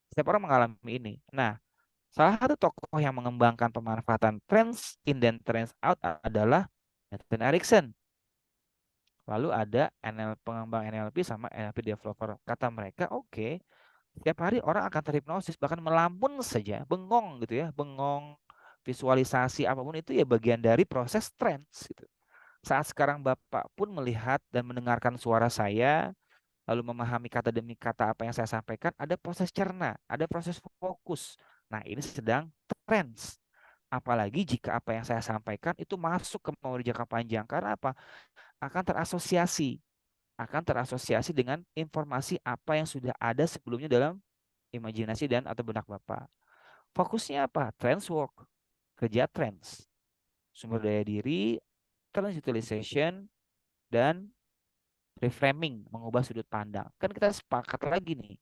Setiap orang mengalami ini. Nah, salah satu tokoh yang mengembangkan pemanfaatan trends in dan trends out adalah Nathan Erickson. Lalu ada pengembang NLP sama NLP developer. Kata mereka, oke, setiap hari orang akan terhipnosis, bahkan melamun saja, bengong gitu ya, bengong, visualisasi apapun itu ya bagian dari proses trends gitu. Saat sekarang Bapak pun melihat dan mendengarkan suara saya, lalu memahami kata demi kata apa yang saya sampaikan, ada proses cerna, ada proses fokus. Nah, ini sedang trends. Apalagi jika apa yang saya sampaikan itu masuk ke memori jangka panjang. Karena apa? Akan terasosiasi dengan informasi apa yang sudah ada sebelumnya dalam imajinasi dan atau benak Bapak. Fokusnya apa? Trends work, kerja trends, sumber daya diri, trends utilization, dan reframing, mengubah sudut pandang. Kan kita sepakat lagi nih,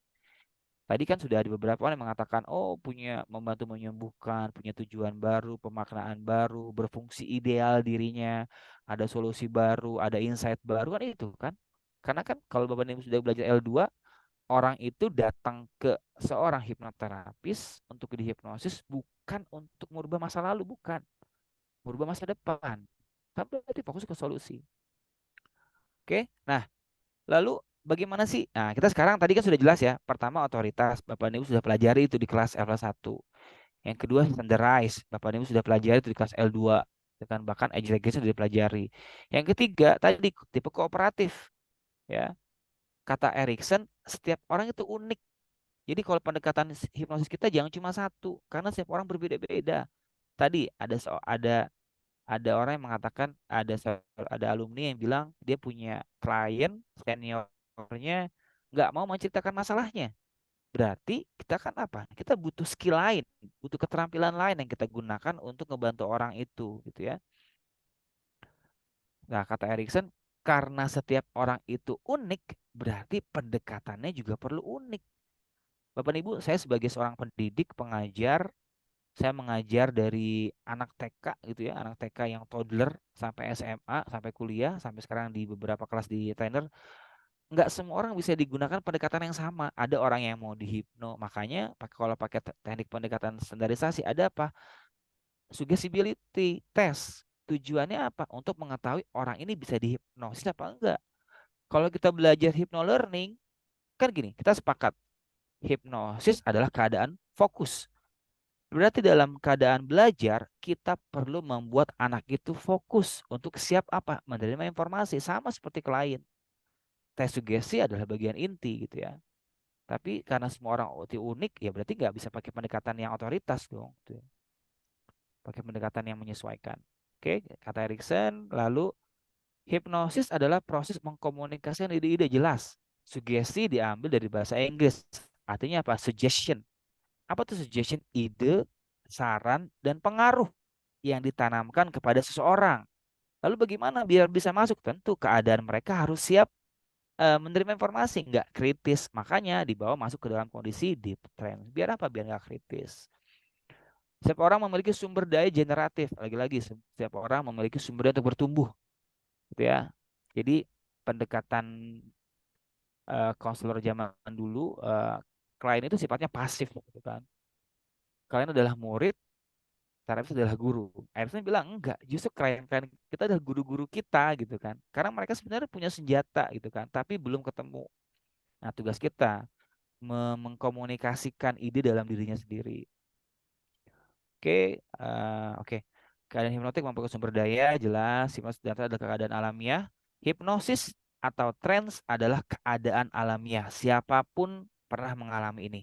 Tadi kan sudah ada beberapa orang yang mengatakan, oh punya membantu menyembuhkan, punya tujuan baru, pemaknaan baru, berfungsi ideal dirinya, ada solusi baru, ada insight baru kan itu kan. Karena kan kalau Bapak Ibu sudah belajar L2, orang itu datang ke seorang hipnoterapis untuk dihipnosis bukan untuk merubah masa lalu, bukan. Merubah masa depan. Kan berarti fokus ke solusi. Oke, nah lalu bagaimana sih? Nah, kita sekarang tadi kan sudah jelas ya. Pertama otoritas, Bapak Ibu sudah pelajari itu di kelas L1. Yang kedua standardize, Bapak Ibu sudah pelajari itu di kelas L2. Dan bahkan age regulation sudah dipelajari. Yang ketiga tadi tipe kooperatif ya. Kata Erikson, setiap orang itu unik. Jadi kalau pendekatan hipnosis kita jangan cuma satu, karena setiap orang berbeda-beda. Tadi ada orang yang mengatakan ada alumni yang bilang dia punya klien seniornya nggak mau menceritakan masalahnya. Berarti kita kan apa? Kita butuh skill lain, butuh keterampilan lain yang kita gunakan untuk ngebantu orang itu, gitu ya. Nah, kata Erikson, karena setiap orang itu unik, berarti pendekatannya juga perlu unik. Bapak dan Ibu, saya sebagai seorang pendidik, pengajar, saya mengajar dari anak TK gitu ya, anak TK yang toddler sampai SMA, sampai kuliah, sampai sekarang di beberapa kelas di trainer. Nggak semua orang bisa digunakan pendekatan yang sama. Ada orang yang mau dihipno, makanya kalau pakai teknik pendekatan standarisasi, ada apa? Suggestibility test. Tujuannya apa? Untuk mengetahui orang ini bisa dihipnosis apa enggak. Kalau kita belajar hypno learning, kan gini, kita sepakat hipnosis adalah keadaan fokus. Berarti dalam keadaan belajar, kita perlu membuat anak itu fokus untuk siap apa? Menerima informasi. Sama seperti klien. Tes sugesti adalah bagian inti gitu ya. Tapi karena semua orang OT unik, ya berarti nggak bisa pakai pendekatan yang otoritas dong. Gitu ya. Pakai pendekatan yang menyesuaikan. Oke, kata Erikson. Lalu, hipnosis adalah proses mengkomunikasikan ide-ide jelas. Sugesti diambil dari bahasa Inggris. Artinya apa? Suggestion. Apa tuh suggestion? Ide, saran, dan pengaruh yang ditanamkan kepada seseorang. Lalu bagaimana biar bisa masuk? Tentu keadaan mereka harus siap menerima informasi, nggak kritis. Makanya dibawa masuk ke dalam kondisi deep trance. Biar apa? Biar nggak kritis. Setiap orang memiliki sumber daya generatif. Lagi-lagi, setiap orang memiliki sumber daya untuk bertumbuh. Gitu ya. Jadi pendekatan konselor zaman dulu, klien itu sifatnya pasif. Gitu kan. Kalian adalah murid, terapis adalah guru. Akhirnya bilang enggak, justru klien-klien kita adalah guru-guru kita gitu kan. Karena mereka sebenarnya punya senjata gitu kan, tapi belum ketemu. Nah, tugas kita mengkomunikasikan ide dalam dirinya sendiri. Oke, oke. Keadaan hipnotik mempunyai sumber daya jelas. Hipnosis data adalah keadaan alamiah. Hipnosis atau trance adalah keadaan alamiah. Siapapun pernah mengalami ini.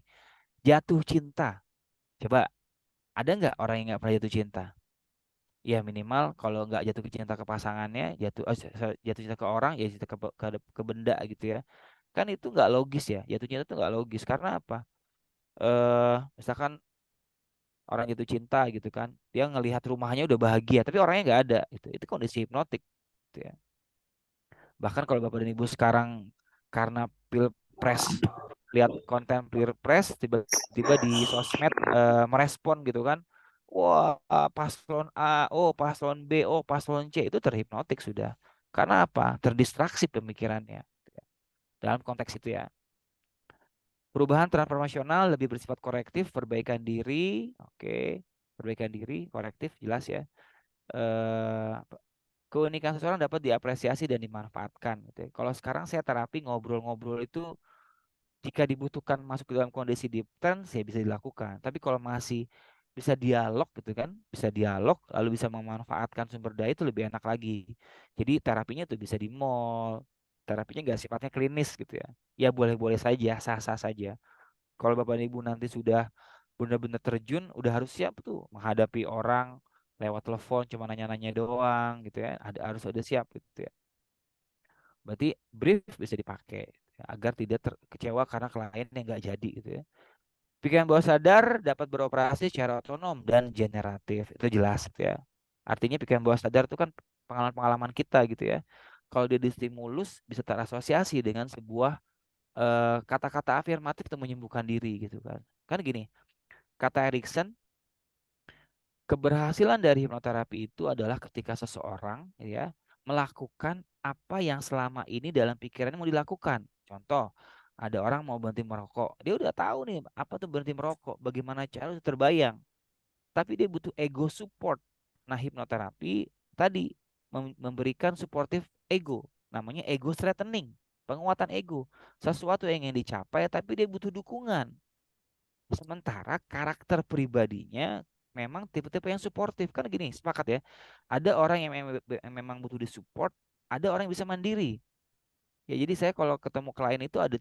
Jatuh cinta. Coba, ada nggak orang yang nggak pernah jatuh cinta? Ya minimal kalau nggak jatuh cinta ke pasangannya, jatuh cinta ke orang, ya cinta ke benda gitu ya. Kan itu nggak logis ya. Jatuh cinta itu nggak logis karena apa? Misalkan orang jatuh cinta gitu kan, dia ngelihat rumahnya udah bahagia, tapi orangnya nggak ada. Itu kondisi hipnotik. Gitu ya. Bahkan kalau Bapak dan Ibu sekarang karena pilpres, lihat konten pilpres, tiba-tiba di sosmed merespon gitu kan, wah paslon A, oh paslon B, oh paslon C, itu terhipnotik sudah. Karena apa? Terdistraksi pemikirannya. Dalam konteks itu ya. Perubahan transformasional lebih bersifat korektif, perbaikan diri, oke, perbaikan diri, korektif, jelas ya. Eh, Keunikan seseorang dapat diapresiasi dan dimanfaatkan. Gitu ya. Kalau sekarang saya terapi ngobrol-ngobrol itu jika dibutuhkan masuk ke dalam kondisi deep trance ya bisa dilakukan. Tapi kalau masih bisa dialog gitu kan, bisa dialog lalu bisa memanfaatkan sumber daya itu lebih enak lagi. Jadi terapinya tuh bisa di mall, terapinya nggak sifatnya klinis gitu ya. Ya boleh-boleh saja, sah-sah saja. Kalau Bapak dan Ibu nanti sudah benar-benar terjun, udah harus siap tuh menghadapi orang lewat telepon cuma nanya-nanya doang gitu ya. Harus ada siap gitu ya. Berarti brief bisa dipakai ya, agar tidak kecewa karena klien yang nggak jadi gitu ya. Pikiran bawah sadar dapat beroperasi secara otonom dan generatif. Itu jelas gitu ya. Artinya pikiran bawah sadar itu kan pengalaman-pengalaman kita gitu ya. Kalau dia distimulus bisa terasosiasi dengan sebuah kata-kata afirmatif untuk menyembuhkan diri gitu kan. Kan gini, kata Erikson, keberhasilan dari hipnoterapi itu adalah ketika seseorang ya melakukan apa yang selama ini dalam pikirannya mau dilakukan. Contoh, ada orang mau berhenti merokok. Dia udah tahu nih apa tuh berhenti merokok, bagaimana cara itu terbayang. Tapi dia butuh ego support. Nah, hipnoterapi tadi memberikan supportive ego, namanya ego strengthening, penguatan ego. Sesuatu yang ingin dicapai tapi dia butuh dukungan. Sementara karakter pribadinya memang tipe-tipe yang suportif. Kan gini, sepakat ya. Ada orang yang memang butuh disupport, ada orang yang bisa mandiri. Ya, jadi saya kalau ketemu klien itu ada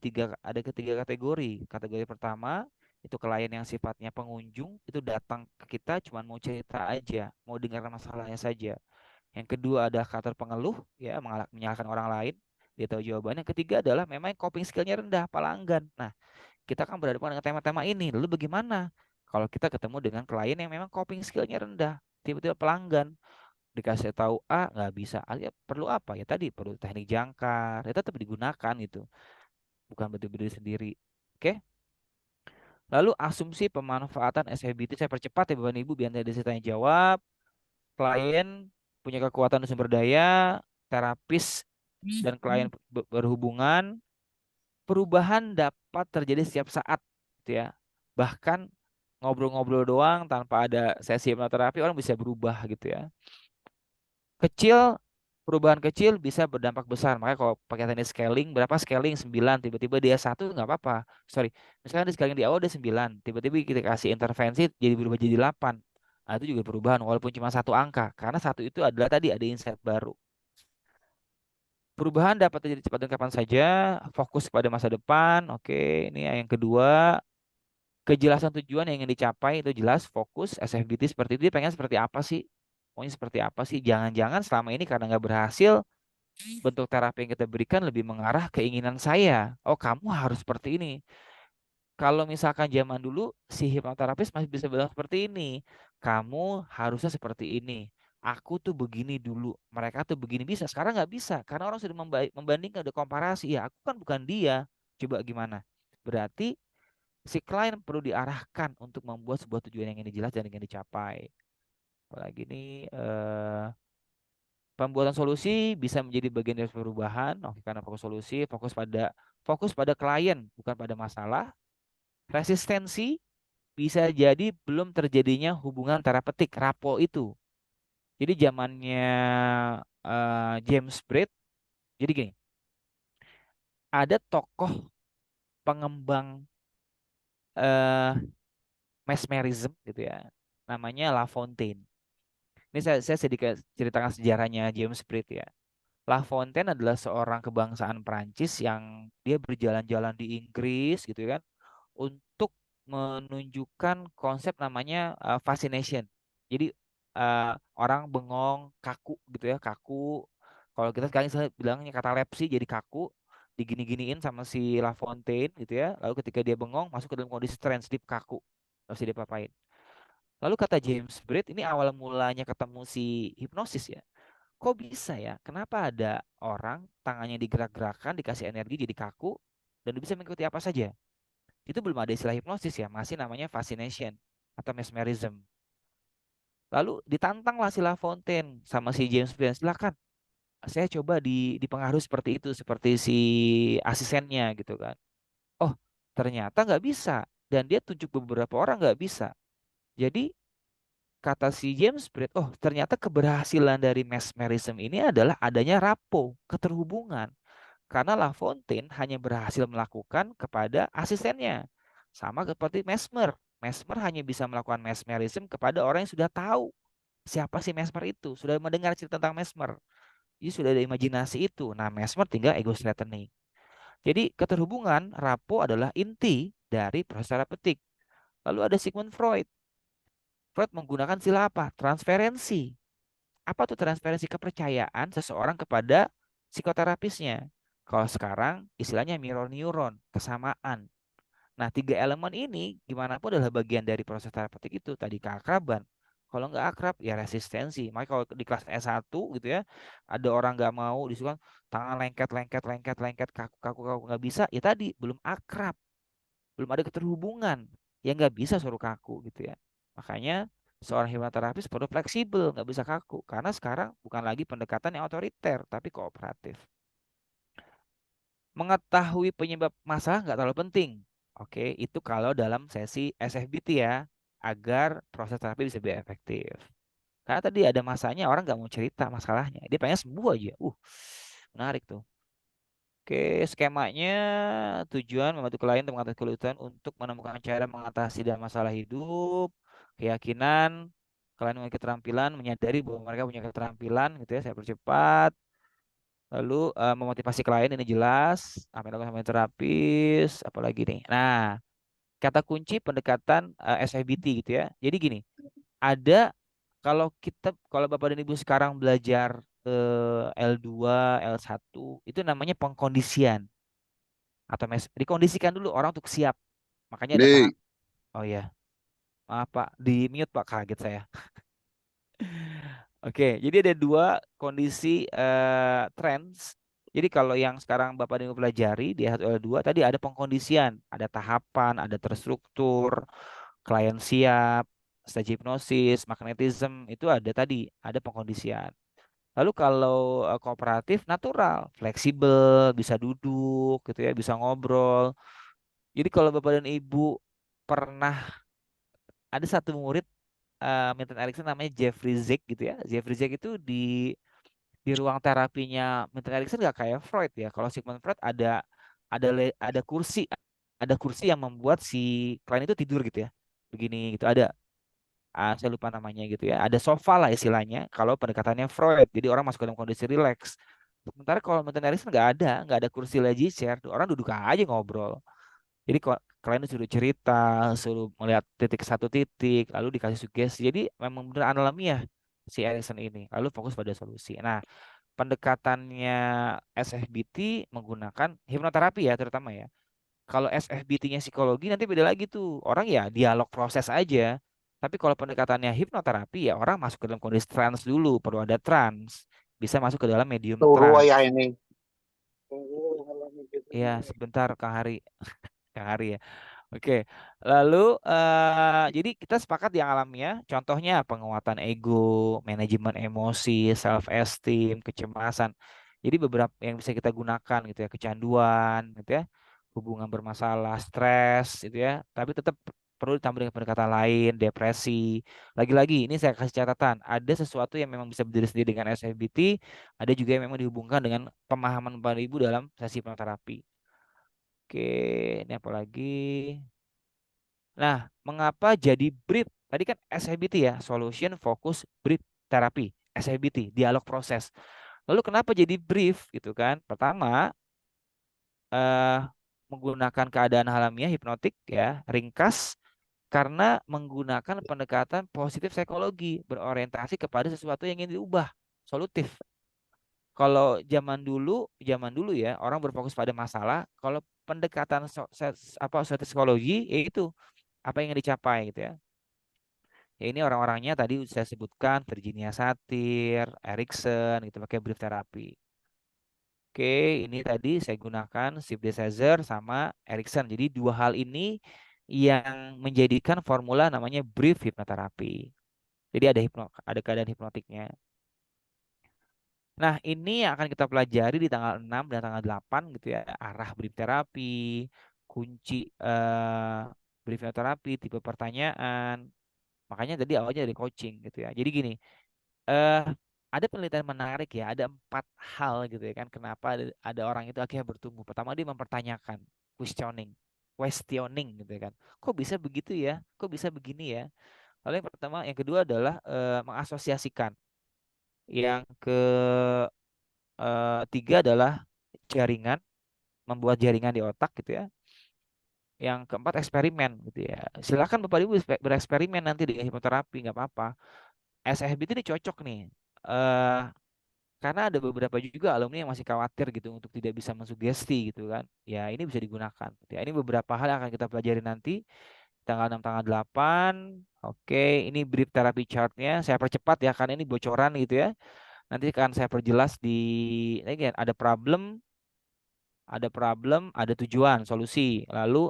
ketiga kategori. Kategori pertama itu klien yang sifatnya pengunjung, itu datang ke kita cuma mau cerita aja, mau dengar masalahnya saja. Yang kedua ada karakter pengeluh, ya menyalahkan orang lain, dia tahu jawabannya. Yang ketiga adalah memang coping skillnya rendah, pelanggan. Nah, kita kan berhadapan dengan tema-tema ini. Lalu bagaimana kalau kita ketemu dengan klien yang memang coping skillnya rendah, tiba-tiba pelanggan dikasih tahu A nggak bisa, A ya perlu apa ya tadi perlu teknik jangkar, ya tetap digunakan itu, bukan berdiri sendiri. Oke, lalu asumsi pemanfaatan SFBT saya percepat ya Bapak Ibu biar tidak ditanya jawab. Klien punya kekuatan dan sumber daya, terapis dan klien berhubungan, perubahan dapat terjadi setiap saat gitu ya. Bahkan ngobrol-ngobrol doang tanpa ada sesi hipnoterapi orang bisa berubah gitu ya. Kecil, perubahan kecil bisa berdampak besar. Makanya kalau pakai teknik scaling, berapa scaling 9, tiba-tiba dia 1 nggak apa-apa. Sorry, misalkan di scaling di awal dia 9, tiba-tiba kita kasih intervensi jadi berubah jadi 8. Nah, itu juga perubahan walaupun cuma satu angka. Karena satu itu adalah tadi ada insight baru. Perubahan dapat terjadi cepat dan kapan saja, fokus pada masa depan. Oke, ini yang kedua. Kejelasan tujuan yang ingin dicapai itu jelas, fokus, SFBT seperti itu. Dia pengen seperti apa sih? Pokoknya seperti apa sih? Jangan-jangan selama ini karena nggak berhasil, bentuk terapi yang kita berikan lebih mengarah keinginan saya. Oh, kamu harus seperti ini. Kalau misalkan zaman dulu si hipnoterapis masih bisa bilang seperti ini. Kamu harusnya seperti ini. Aku tuh begini dulu. Mereka tuh begini bisa. Sekarang nggak bisa. Karena orang sudah membandingkan, udah komparasi. Ya, aku kan bukan dia. Coba gimana? Berarti si klien perlu diarahkan untuk membuat sebuah tujuan yang ingin dijelas dan ingin dicapai. Apalagi ini pembuatan solusi bisa menjadi bagian dari perubahan. Oke, karena fokus pada klien, bukan pada masalah. Resistensi bisa jadi belum terjadinya hubungan terapeutik, rapo itu. Jadi zamannya James Braid, jadi gini, ada tokoh pengembang eh, mesmerism gitu ya, namanya La Fontaine. Ini saya sedikit ceritakan sejarahnya James Braid ya. La Fontaine adalah seorang kebangsaan Prancis yang dia berjalan-jalan di Inggris gitu kan untuk menunjukkan konsep namanya fascination. Jadi orang bengong, kaku gitu ya, kaku. Kalau kita sekarang bilangnya katalepsi jadi kaku, digini-giniin sama si La Fontaine gitu ya. Lalu ketika dia bengong masuk ke dalam kondisi trance deep kaku. Terus dia diapa-apain. Lalu kata James Braid ini awal mulanya ketemu si hipnosis ya. Kok bisa ya? Kenapa ada orang tangannya digerak-gerakan, dikasih energi jadi kaku, dan dia bisa mengikuti apa saja? Itu belum ada istilah hipnosis ya, masih namanya fascination atau mesmerism. Lalu ditantanglah si La Fontaine sama si James Bond, silakan. Saya coba dipengaruhi seperti itu, seperti si asistennya gitu kan. Oh, ternyata nggak bisa. Dan dia tunjuk beberapa orang nggak bisa. Jadi kata si James Braid, oh ternyata keberhasilan dari mesmerism ini adalah adanya rapo, keterhubungan. Karena La Fontaine hanya berhasil melakukan kepada asistennya. Sama seperti Mesmer. Mesmer hanya bisa melakukan mesmerism kepada orang yang sudah tahu siapa si Mesmer itu. Sudah mendengar cerita tentang Mesmer. Jadi sudah ada imajinasi itu. Nah, Mesmer tinggal ego strengthening. Jadi keterhubungan rapo adalah inti dari proses terapeutik. Lalu ada Sigmund Freud. Freud menggunakan istilah apa? Transferensi. Apa tuh transferensi kepercayaan seseorang kepada psikoterapisnya? Kalau sekarang istilahnya mirror neuron, kesamaan. Nah, tiga elemen ini gimana pun adalah bagian dari proses terapeutik itu. Tadi keakraban, Kalau nggak akrab ya resistensi. Makanya kalau di kelas S1 gitu ya, ada orang nggak mau disuruh tangan lengket lengket lengket lengket kaku kaku kaku nggak bisa. Ya tadi belum akrab, belum ada keterhubungan. Ya nggak bisa suruh kaku gitu ya. Makanya seorang hipnoterapis perlu fleksibel, nggak bisa kaku. Karena sekarang bukan lagi pendekatan yang otoriter, tapi kooperatif. Mengetahui penyebab masalah nggak terlalu penting. Oke, itu kalau dalam sesi SFBT ya, agar proses terapi bisa lebih efektif. Karena tadi ada masanya orang nggak mau cerita masalahnya, dia pengen sembuh aja. Menarik tuh. Oke, skemanya tujuan membantu klien untuk mengatasi kesulitan untuk menemukan cara mengatasi dan masalah hidup, keyakinan, klien memiliki keterampilan, menyadari bahwa mereka punya keterampilan, gitu ya, saya percepat. Lalu memotivasi klien ini jelas, apa yang dilakukan sama terapis, apalagi nih. Nah, kata kunci pendekatan SIBT gitu ya. Jadi gini, ada kalau Bapak dan Ibu sekarang belajar L2, L1 itu namanya pengkondisian atau dikondisikan dulu orang untuk siap. Makanya ada tahap. Dik, Oh ya, maaf Pak, di mute Pak, kaget saya. Oke, jadi ada dua kondisi trends. Jadi kalau yang sekarang Bapak dan Ibu pelajari di H1L2 tadi ada pengkondisian, ada tahapan, ada terstruktur, klien siap, stage hipnosis, magnetism itu ada tadi, ada pengkondisian. Lalu kalau kooperatif natural, fleksibel, bisa duduk gitu ya, bisa ngobrol. Jadi kalau Bapak dan Ibu pernah ada satu murid Milton Erickson namanya Jeffrey Zeck gitu ya. Jeffrey Zeck itu di ruang terapinya Milton Erickson nggak kayak Freud ya. Kalau Sigmund Freud ada kursi yang membuat si klien itu tidur gitu ya. Begini gitu ada. Saya lupa namanya gitu ya. Ada sofa lah istilahnya. Kalau pendekatannya Freud, jadi orang masuk ke dalam kondisi rileks. Sementara kalau Milton Erickson nggak ada kursi lazy chair. Orang duduk aja ngobrol. Jadi kalian disuruh cerita, suruh melihat titik satu titik, lalu dikasih sugesti. Jadi memang benar alamiah si Erickson ini. Lalu fokus pada solusi. Nah, pendekatannya SFBT menggunakan hipnoterapi ya terutama ya. Kalau SFBT-nya psikologi nanti beda lagi tuh. Orang ya dialog proses aja. Tapi kalau pendekatannya hipnoterapi ya orang masuk ke dalam kondisi trance dulu, perlu ada trance. Bisa masuk ke dalam medium turu ayah trance. ini. Ya, sebentar Kang Hari. Kang Hari ya. Oke, lalu jadi kita sepakat yang alamiah, contohnya penguatan ego, manajemen emosi, self esteem, kecemasan. Jadi beberapa yang bisa kita gunakan gitu ya, kecanduan gitu ya, hubungan bermasalah, stres gitu ya. Tapi tetap perlu ditambah dengan pendekatan lain, depresi. Lagi-lagi ini saya kasih catatan, ada sesuatu yang memang bisa berdiri sendiri dengan SFBT, ada juga yang memang dihubungkan dengan pemahaman Bapak Ibu dalam sesi hipnoterapi. Oke, ini apa lagi? Nah, mengapa jadi brief? Tadi kan SIBT ya, Solution Focus Brief Therapy, SIBT, dialog proses. Lalu kenapa jadi brief gitu kan? Pertama, eh, menggunakan keadaan alamiah hipnotik ya, ringkas karena menggunakan pendekatan positif psikologi, berorientasi kepada sesuatu yang ingin diubah, solutif. Kalau zaman dulu ya, orang berfokus pada masalah. Kalau pendekatan psikologi, yaitu apa yang ingin dicapai gitu ya. Ya ini orang-orangnya tadi saya sebutkan Virginia Satir, Erikson gitu pakai brief terapi. Oke, ini tadi saya gunakan Steve DeSazer sama Erikson. Jadi dua hal ini yang menjadikan formula namanya brief hipnoterapi. Jadi ada keadaan hipnotiknya. Nah, ini yang akan kita pelajari di tanggal 6 dan tanggal 8 gitu ya, arah brief terapi, kunci brief terapi, tipe pertanyaan. Makanya tadi awalnya dari coaching gitu ya. Jadi gini, eh ada penelitian menarik ya, ada 4 hal gitu ya kan kenapa ada orang itu akhirnya bertumbuh. Pertama dia mempertanyakan, questioning, questioning gitu ya kan. Kok bisa begitu ya? Kok bisa begini ya? Lalu yang pertama, yang kedua adalah mengasosiasikan. Yang ketiga adalah jaringan, membuat jaringan di otak gitu ya. Yang keempat eksperimen gitu ya. Silakan Bapak Ibu bereksperimen nanti dengan hipnoterapi nggak apa-apa. SFBT ini cocok nih. eh Karena ada beberapa juga alumni yang masih khawatir gitu untuk tidak bisa mensugesti gitu kan. Ya ini bisa digunakan. Ya ini beberapa hal yang akan kita pelajari nanti. tanggal 6, tanggal 8. Oke, ini brief terapi chartnya. Saya percepat ya, karena ini bocoran gitu ya. Nanti akan saya perjelas di ini kan, ada tujuan, solusi. Lalu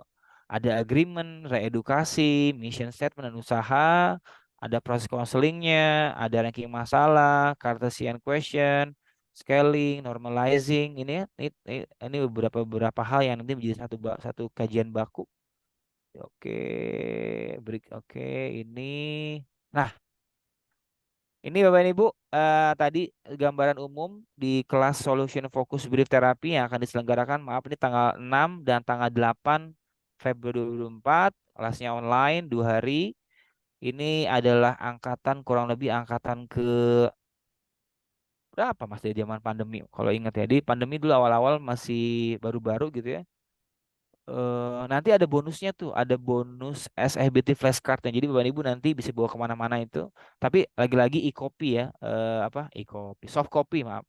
ada agreement, reedukasi, mission statement dan usaha, ada proses counselingnya, ada ranking masalah, Cartesian question, scaling, normalizing. Ini ya, ini beberapa hal yang nanti menjadi satu kajian baku. Oke, oke, ini. Nah, ini Bapak dan Ibu, tadi gambaran umum di kelas Solution Focus Brief Therapy yang akan diselenggarakan, maaf ini tanggal 6 dan tanggal 8 Februari 2024, kelasnya online 2 hari. Ini adalah kurang lebih angkatan ke berapa Mas dari zaman pandemi, kalau ingat ya. Di pandemi dulu awal-awal masih baru-baru gitu ya. Nanti ada bonusnya tuh, ada bonus SFBT flashcardnya. Jadi Bapak Ibu nanti bisa bawa kemana-mana itu. Tapi lagi-lagi e-copy ya, apa e-copy, soft copy maaf.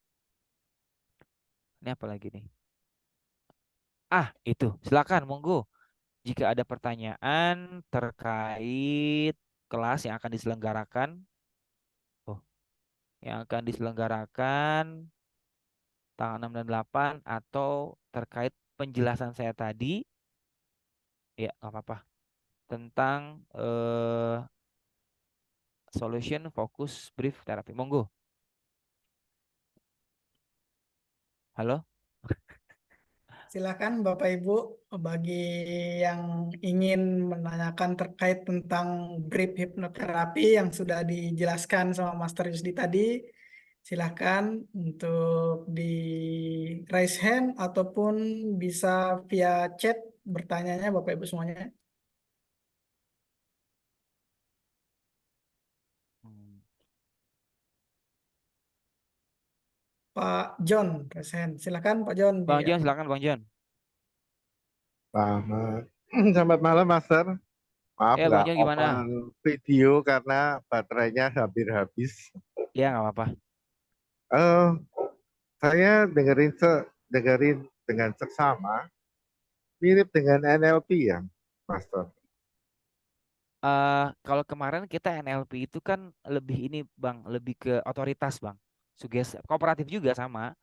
Ini apa lagi nih? Itu silakan monggo. Jika ada pertanyaan terkait kelas yang akan diselenggarakan, oh, yang akan diselenggarakan tanggal 6 dan 8 atau terkait penjelasan saya tadi, ya nggak apa-apa tentang solution focus brief therapy. Monggo. Halo? Silakan Bapak Ibu, bagi yang ingin menanyakan terkait tentang brief hipnoterapi yang sudah dijelaskan sama Master Yusdi tadi, silakan untuk di raise hand ataupun bisa via chat bertanyanya Bapak Ibu semuanya. Hmm. Pak John raise hand. Silakan Pak John di Bang John, silakan Bang John. Selamat, selamat malam, Master. Maaf Ya Bang nggak John gimana? open video karena baterainya hampir habis. Ya nggak apa-apa. Eh, saya dengerin dengan seksama, mirip dengan NLP ya, Master. Kalau kemarin kita NLP itu kan lebih ini Bang, lebih ke otoritas Bang. Kooperatif juga sama.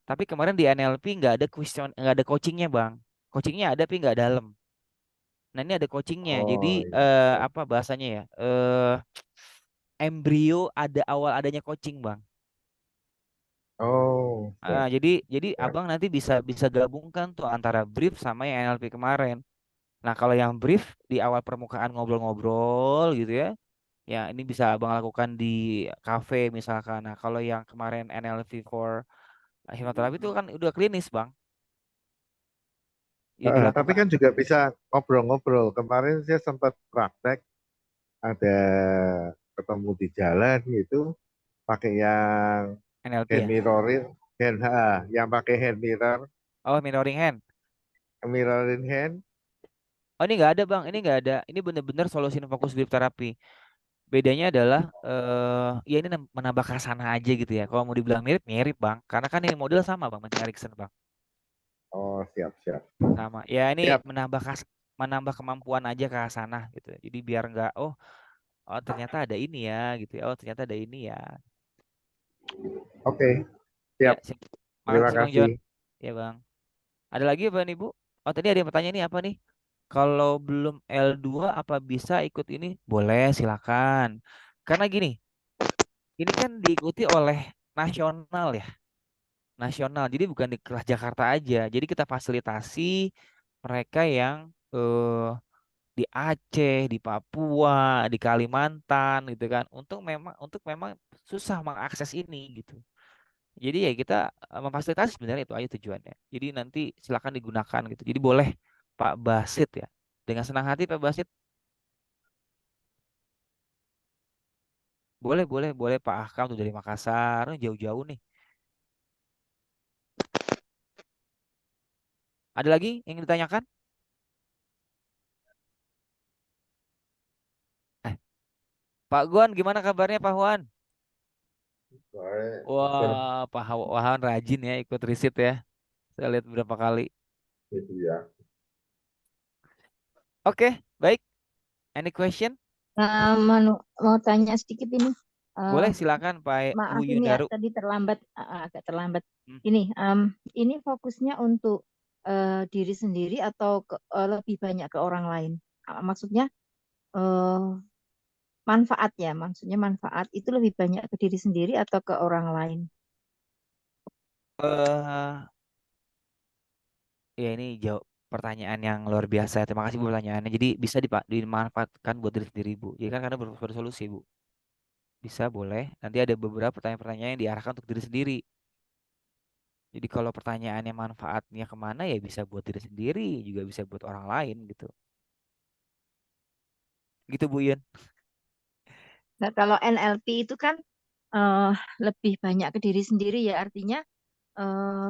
Tapi kemarin di NLP nggak ada coachingnya Bang. Coachingnya ada tapi nggak dalam. Nah ini ada coachingnya. Jadi Oh iya, iya. apa bahasanya ya? Embrio ada awal adanya coaching Bang. Oh, siap, Jadi siap. abang nanti bisa bisa gabungkan tuh antara brief sama yang NLP kemarin. Nah kalau yang brief di awal permukaan ngobrol-ngobrol gitu ya, ya ini bisa abang lakukan di cafe misalkan. Nah kalau yang kemarin NLP for hipnoterapi itu kan udah klinis bang, ya Tapi dilakukan kan juga bisa ngobrol-ngobrol. Kemarin saya sempat praktek, ada ketemu di jalan gitu, pakai yang NLP hand ya. mirroring, yang pakai hand Oh mirroring hand. mirroring hand. Oh ini nggak ada bang, ini nggak ada. Ini bener-bener solusi fokus brief terapi. Bedanya adalah ya ini menambah khasana aja gitu ya. Kalau mau dibilang mirip mirip bang, karena kan ini model sama bang, Martin Erickson bang. Oh, siap, siap. Sama. Ya ini Siap. menambah kemampuan aja ke sana gitu. Jadi biar nggak oh ternyata ada ini ya gitu ya. Oh ternyata ada ini ya. Oke, Ya, siap. Terima makasih Bang John. kasih. Ya Bang. Ada lagi apa nih Bu? Oh tadi ada yang bertanya nih apa nih? Kalau belum L2 apa bisa ikut ini? Boleh, silakan. Karena gini, ini kan diikuti oleh nasional ya. Nasional. Jadi bukan di kelas Jakarta aja. Jadi kita fasilitasi mereka yang di Aceh, di Papua, di Kalimantan gitu kan. Untuk memang susah mengakses ini gitu. Jadi ya kita memfasilitasi sebenarnya itu aja tujuannya. Jadi nanti silakan digunakan gitu. Jadi boleh Pak Basit ya. Dengan senang hati Pak Basit. Boleh Pak Ahkam tuh dari Makassar, jauh-jauh nih. Ada lagi yang ingin ditanyakan? Eh, Pak Guan gimana kabarnya Pak Huan? Baik, Master. Wah, Pak Huan rajin ya ikut riset ya. Saya lihat beberapa kali. Itu ya. Oke, baik. Any question? Mau tanya sedikit ini. Boleh, Eh, silakan Pak Bu Maaf ini ya Yundaru. tadi terlambat, agak terlambat. Hmm. Ini fokusnya untuk diri sendiri atau lebih banyak ke orang lain? Maksudnya eh, manfaatnya, maksudnya manfaat itu lebih banyak ke diri sendiri atau ke orang lain? Eh, Ya ini jawab pertanyaan yang luar biasa. Terima kasih Bu pertanyaannya. Jadi bisa dimanfaatkan buat diri sendiri Bu. Jadi kan karena bersolusi Bu. Bisa boleh. Nanti ada beberapa pertanyaan-pertanyaan yang diarahkan untuk diri sendiri. Jadi kalau pertanyaannya manfaatnya kemana ya bisa buat diri sendiri, juga bisa buat orang lain gitu. Gitu Bu Yun. Nah, kalau NLP itu kan eh, lebih banyak ke diri sendiri ya, artinya eh,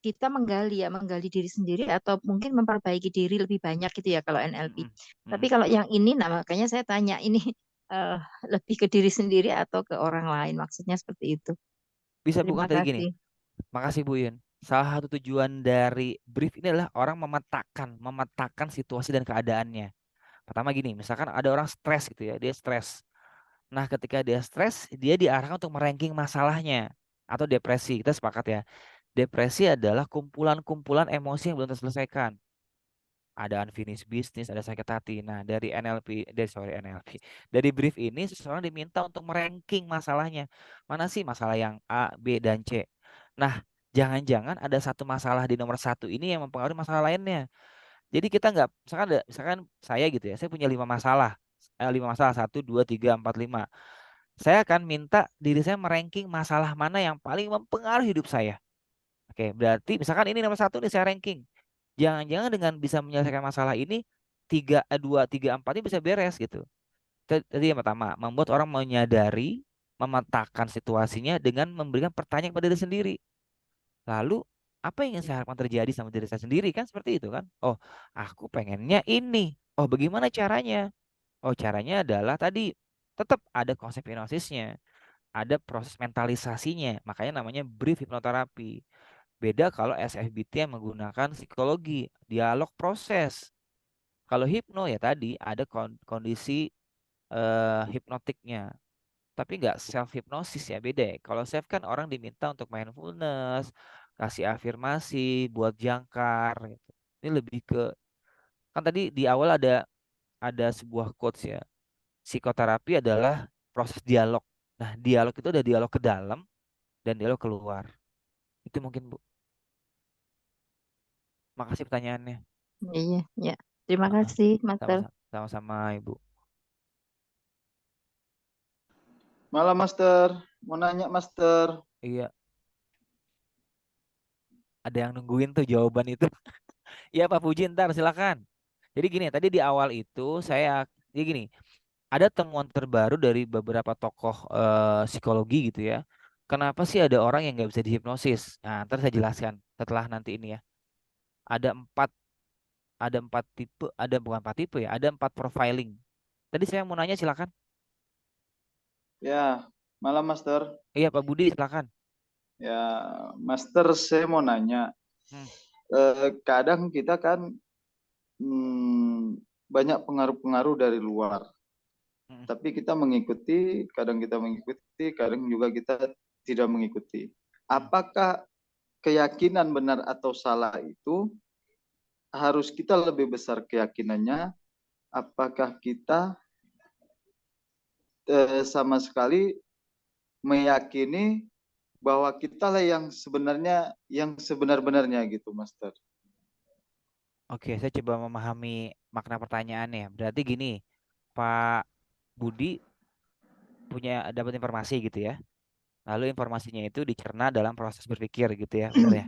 kita menggali diri sendiri atau mungkin memperbaiki diri lebih banyak gitu ya kalau NLP. Mm-mm. Tapi Mm-mm. kalau yang ini, nah makanya saya tanya ini eh, lebih ke diri sendiri atau ke orang lain, maksudnya seperti itu. Bisa bukan Terima tadi gini. kasih. Makasih Bu Yun. Salah satu tujuan dari brief ini adalah orang memetakan situasi dan keadaannya. Pertama gini, misalkan ada orang stres gitu ya, dia stres. Nah, ketika dia stres, dia diarahkan untuk meranking masalahnya atau depresi. Kita sepakat ya. Depresi adalah kumpulan-kumpulan emosi yang belum terselesaikan. Ada unfinished business, ada sakit hati. Nah, dari NLP, NLP, dari brief ini seseorang diminta untuk meranking masalahnya. Mana sih masalah yang A, B, dan C? Nah, jangan-jangan ada satu masalah di nomor satu ini yang mempengaruhi masalah lainnya. Jadi kita nggak, misalkan saya gitu ya, saya punya 5 masalah. 5 masalah, 1, 2, 3, 4, 5. Saya akan minta diri saya meranking masalah mana yang paling mempengaruhi hidup saya. Oke, berarti misalkan ini nomor satu nih saya ranking. Jangan-jangan dengan bisa menyelesaikan masalah ini, 2, 3, 4 ini bisa beres gitu. Tadi yang pertama, membuat orang menyadari, memetakan situasinya dengan memberikan pertanyaan kepada diri sendiri. Lalu, apa yang ingin saya harapkan terjadi sama diri saya sendiri kan seperti itu kan? Oh, aku pengennya ini. Oh, bagaimana caranya? Oh, caranya adalah tadi tetap ada konsep hipnosisnya, ada proses mentalisasinya. Makanya namanya brief hipnoterapi. Beda kalau SFBT yang menggunakan psikologi, dialog proses. Kalau hipno ya tadi ada kondisi hipnotiknya, tapi nggak self hipnosis ya, beda ya. Kalau self kan orang diminta untuk mindfulness, kasih afirmasi, buat jangkar gitu. Ini lebih ke, kan tadi di awal ada sebuah quotes ya. Psikoterapi adalah proses dialog. Nah, dialog itu ada dialog ke dalam dan dialog keluar. Itu mungkin Bu. Makasih pertanyaannya. Iya, ya. Terima Heeh. kasih, Master. Sama-sama Ibu. Malam Master, mau nanya Master. Iya, ada yang nungguin tuh jawaban itu. Iya Pak Puji, ntar silakan. Jadi gini, tadi di awal itu jadi gini, ada temuan terbaru dari beberapa tokoh psikologi gitu ya. Kenapa sih ada orang yang nggak bisa dihipnosis? Nah, ntar saya jelaskan setelah nanti ini ya. Ada empat, ada 4 tipe, ada bukan 4 tipe ya, ada 4 profiling. Tadi saya mau nanya silakan. Ya, malam Master. Iya Pak Budi silakan. Ya, Master saya mau nanya. Hmm. Kadang kita kan banyak pengaruh-pengaruh dari luar. Hmm. Tapi kita mengikuti, kadang juga kita tidak mengikuti. Apakah keyakinan benar atau salah itu harus kita lebih besar keyakinannya? Apakah kita sama sekali meyakini bahwa kita lah yang sebenarnya, yang sebenar-benarnya gitu, Master? Oke, saya coba memahami makna pertanyaannya. Berarti gini, Pak Budi dapat informasi gitu ya. Lalu informasinya itu dicerna dalam proses berpikir gitu ya, benar ya.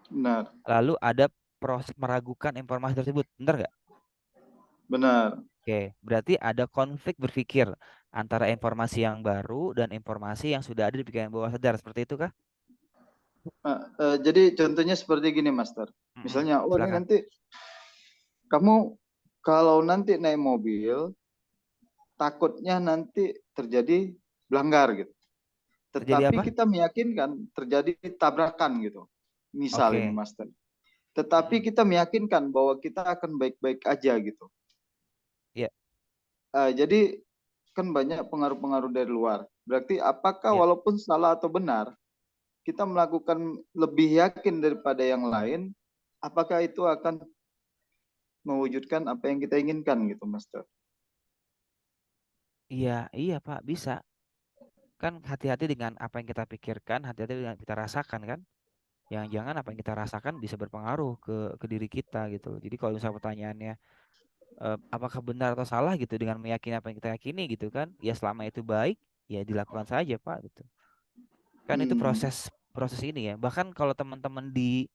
Benar, Lalu ada proses meragukan informasi tersebut, benar nggak? benar. Oke, berarti ada konflik berpikir antara informasi yang baru dan informasi yang sudah ada di pikiran bawah sadar, seperti itu kah? Jadi contohnya seperti gini, Master. Misalnya, oh ini Silakan. nanti kamu kalau nanti naik mobil, takutnya nanti terjadi belanggar gitu. Terjadi Tetapi apa? kita meyakinkan terjadi tabrakan gitu. Misal ini, Oke. Master. Tetapi kita meyakinkan bahwa kita akan baik-baik aja gitu. Ya. Jadi kan banyak pengaruh-pengaruh dari luar. Berarti apakah Ya, walaupun salah atau benar, kita melakukan lebih yakin daripada yang lain, apakah itu akan mewujudkan apa yang kita inginkan gitu, Master? iya, iya Pak, bisa. Kan hati-hati dengan apa yang kita pikirkan, hati-hati dengan kita rasakan kan. Jangan-jangan apa yang kita rasakan bisa berpengaruh ke diri kita gitu. Jadi kalau misalnya pertanyaannya apakah benar atau salah gitu dengan meyakini apa yang kita yakini gitu kan, ya selama itu baik, ya dilakukan saja Pak gitu. Kan itu Hmm. proses proses ini ya. Bahkan kalau teman-teman di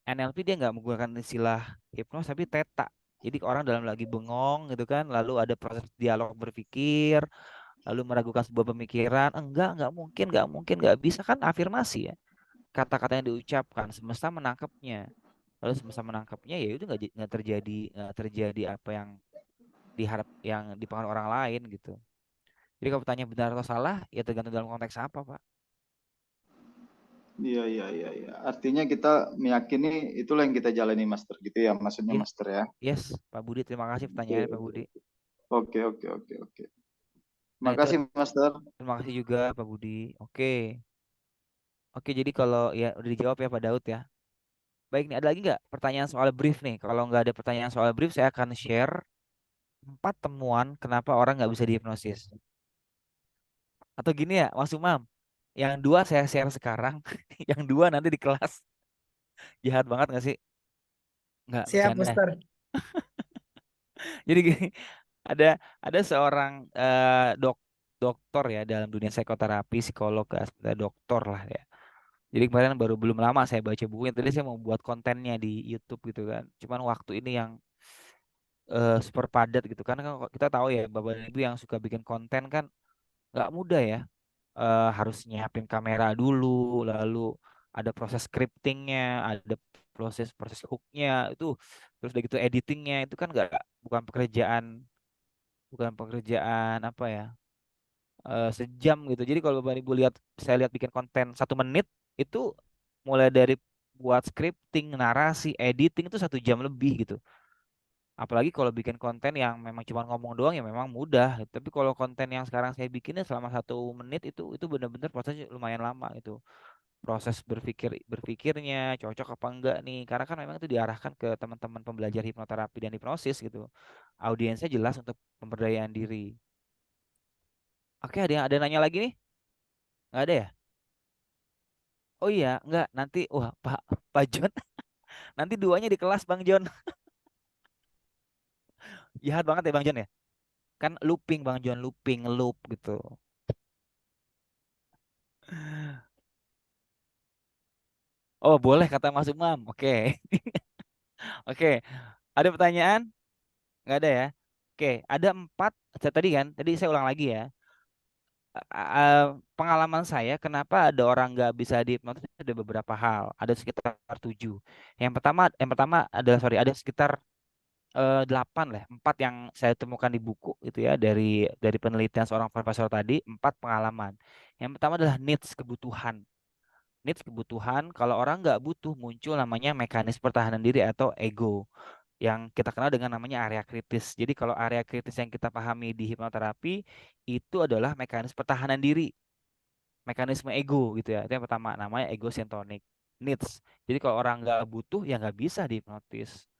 NLP dia nggak menggunakan istilah hipnos tapi teta. Jadi orang dalam lagi bengong gitu kan, lalu ada proses dialog berpikir, lalu meragukan sebuah pemikiran, nggak mungkin, nggak bisa kan afirmasi ya. Kata-kata yang diucapkan semesta menangkapnya. Lalu semesta menangkapnya ya itu nggak terjadi apa yang dipengaruhi orang lain gitu. Jadi kalau pertanyaan benar atau salah ya tergantung dalam konteks apa, Pak. Iya, iya, iya, iya. Artinya kita meyakini itulah yang kita jalani, Master. Gitu ya, maksudnya, Iya, Master ya. yes, Pak Budi, terima kasih Oke, pertanyaannya Pak Budi. oke, oke, oke, oke. Nah, itu Makasih, Master. terima kasih juga Pak Budi. Oke. Oke, jadi kalau ya udah dijawab ya Pak Daud ya. Baik nih, ada lagi nggak pertanyaan soal brief nih? Kalau nggak ada pertanyaan soal brief, saya akan share 4 temuan kenapa orang nggak bisa dihipnosis. Atau gini ya, Mas Umam, yang 2 saya share sekarang, yang 2 nanti di kelas. Jahat banget nggak sih? Nggak, Siap, bercanda. Mister. Jadi gini, ada ada seorang dokter ya dalam dunia psikoterapi, psikolog, dokter lah ya. Jadi kemarin baru belum lama saya baca bukunya. Tadi saya mau buat kontennya di YouTube gitu kan. Cuman waktu ini yang super padat gitu. Karena kan kita tahu ya, bapak dan ibu yang suka bikin konten kan nggak mudah ya. Harus nyiapin kamera dulu, lalu ada proses scriptingnya, ada proses proses hooknya itu, terus udah gitu editingnya itu kan nggak bukan pekerjaan bukan pekerjaan apa ya sejam gitu. Jadi kalau bapak ibu lihat saya lihat bikin konten 1 menit itu mulai dari buat scripting, narasi, editing itu 1 jam lebih gitu. Apalagi kalau bikin konten yang memang cuma ngomong doang ya memang mudah. Tapi kalau konten yang sekarang saya bikinnya selama 1 menit itu benar-benar prosesnya lumayan lama itu. Proses berpikirnya cocok apa enggak nih? Karena kan memang itu diarahkan ke teman-teman pembelajar hipnoterapi dan hipnosis gitu. Audiensnya jelas untuk pemberdayaan diri. Oke, ada yang nanya lagi nih? Nggak ada ya? Oh iya, enggak. Nanti, wah, Pak John, nanti 2-nya di kelas, Bang John. Jahat banget ya, Bang John ya? Kan looping, Bang John, looping, loop gitu. Oh, boleh kata Mas Umam. Oke. Oke. Ada pertanyaan? Nggak ada ya? Oke, ada 4. Tadi kan, tadi saya ulang lagi ya. Pengalaman saya, kenapa ada orang nggak bisa dihipnotis ada beberapa hal. Ada sekitar 7. Yang pertama adalah sorry, ada sekitar 8 lah, 4 yang saya temukan di buku itu ya dari penelitian seorang profesor tadi, 4 pengalaman. Yang pertama adalah needs kebutuhan. Kalau orang nggak butuh muncul namanya mekanisme pertahanan diri atau ego yang kita kenal dengan namanya area kritis. Jadi kalau area kritis yang kita pahami di hipnoterapi itu adalah mekanisme pertahanan diri, mekanisme ego gitu ya. Itu yang pertama namanya ego syntonic needs. Jadi kalau orang nggak butuh ya nggak bisa dihipnotis.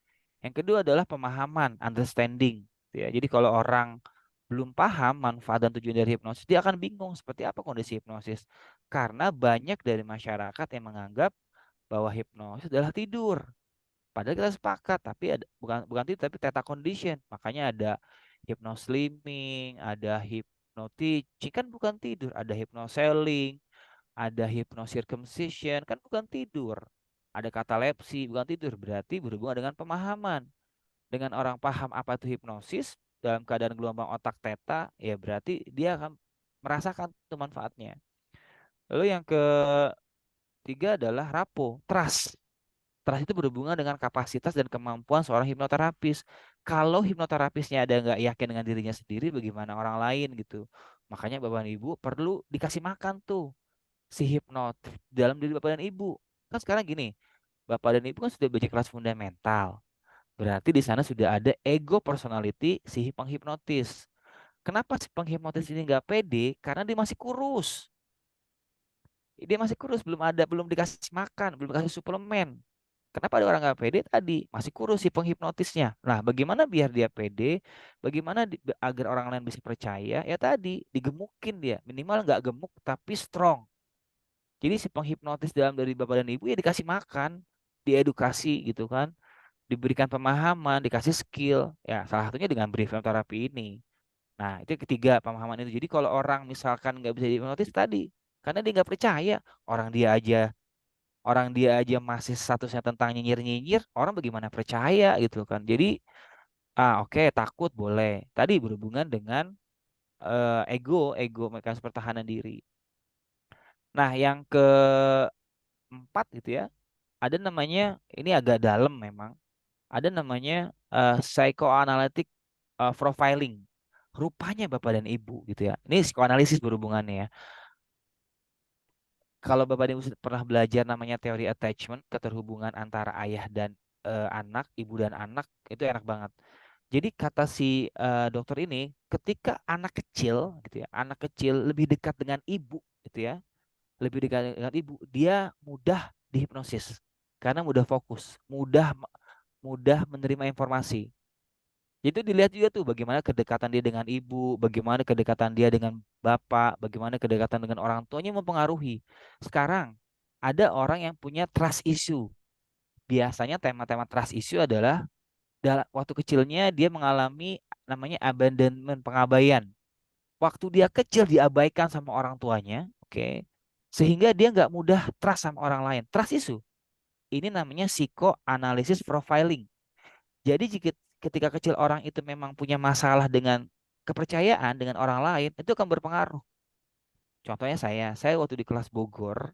Yang kedua adalah pemahaman, understanding. Gitu ya. Jadi kalau orang belum paham manfaat dan tujuan dari hipnosis, dia akan bingung seperti apa kondisi hipnosis. Karena banyak dari masyarakat yang menganggap bahwa hipnosis adalah tidur. Padahal kita sepakat, tapi bukan bukan tidur, tapi theta condition. Makanya ada hypnoslimming, ada hypnoteaching, kan bukan tidur. Ada hypnoselling, ada hypnocircumcision, kan bukan tidur. Ada katalepsi, bukan tidur. Berarti berhubungan dengan pemahaman. Dengan orang paham apa itu hipnosis dalam keadaan gelombang otak theta, ya berarti dia akan merasakan itu manfaatnya. Lalu yang ketiga adalah rapo, trust. Trust itu berhubungan dengan kapasitas dan kemampuan seorang hipnoterapis. Kalau hipnoterapisnya ada nggak yakin dengan dirinya sendiri, bagaimana orang lain gitu. Makanya Bapak dan Ibu perlu dikasih makan tuh si hipnotis dalam diri Bapak dan Ibu. Kan sekarang gini, Bapak dan Ibu kan sudah belajar kelas fundamental. Berarti di sana sudah ada ego personality si penghipnotis. Kenapa si penghipnotis ini nggak pede? Karena dia masih kurus. Dia masih kurus, belum dikasih makan, belum dikasih suplemen. Kenapa ada orang nggak pede tadi? Masih kurus si penghipnotisnya. Nah, bagaimana biar dia pede? Bagaimana agar orang lain bisa percaya? Ya tadi, digemukin dia. Minimal nggak gemuk tapi strong. Jadi si penghipnotis dalam dari bapak dan ibu ya dikasih makan, diedukasi gitu kan, diberikan pemahaman, dikasih skill. Ya, salah satunya dengan behavioral terapi ini. Nah, itu ketiga pemahaman itu. Jadi kalau orang misalkan nggak bisa dihipnotis tadi, karena dia nggak percaya, orang dia aja orang dia aja masih statusnya tentang nyinyir-nyinyir, orang bagaimana percaya gitu kan. Jadi, oke, takut boleh. Tadi berhubungan dengan ego mekanisme pertahanan diri. Nah, yang keempat gitu ya, ada namanya, ini agak dalam memang, ada namanya psychoanalytic profiling. Rupanya Bapak dan Ibu gitu ya. Ini psikoanalisis berhubungannya ya. Kalau Bapak dan Ibu pernah belajar namanya teori attachment, keterhubungan antara ayah dan anak, ibu dan anak, itu enak banget. Jadi kata si dokter ini, ketika anak kecil gitu ya, anak kecil lebih dekat dengan ibu gitu ya, lebih dekat dengan ibu, dia mudah dihipnosis karena mudah fokus, mudah menerima informasi. Itu dilihat juga tuh bagaimana kedekatan dia dengan ibu, bagaimana kedekatan dia dengan bapak, bagaimana kedekatan dengan orang tuanya mempengaruhi. Sekarang ada orang yang punya trust issue. Biasanya tema-tema trust issue adalah waktu kecilnya dia mengalami namanya abandonment, pengabaian. Waktu dia kecil diabaikan sama orang tuanya, oke. Sehingga dia nggak mudah trust sama orang lain. Trust issue. Ini namanya psychoanalysis profiling. Jadi ketika kecil orang itu memang punya masalah dengan kepercayaan dengan orang lain, itu akan berpengaruh. Contohnya saya waktu di kelas Bogor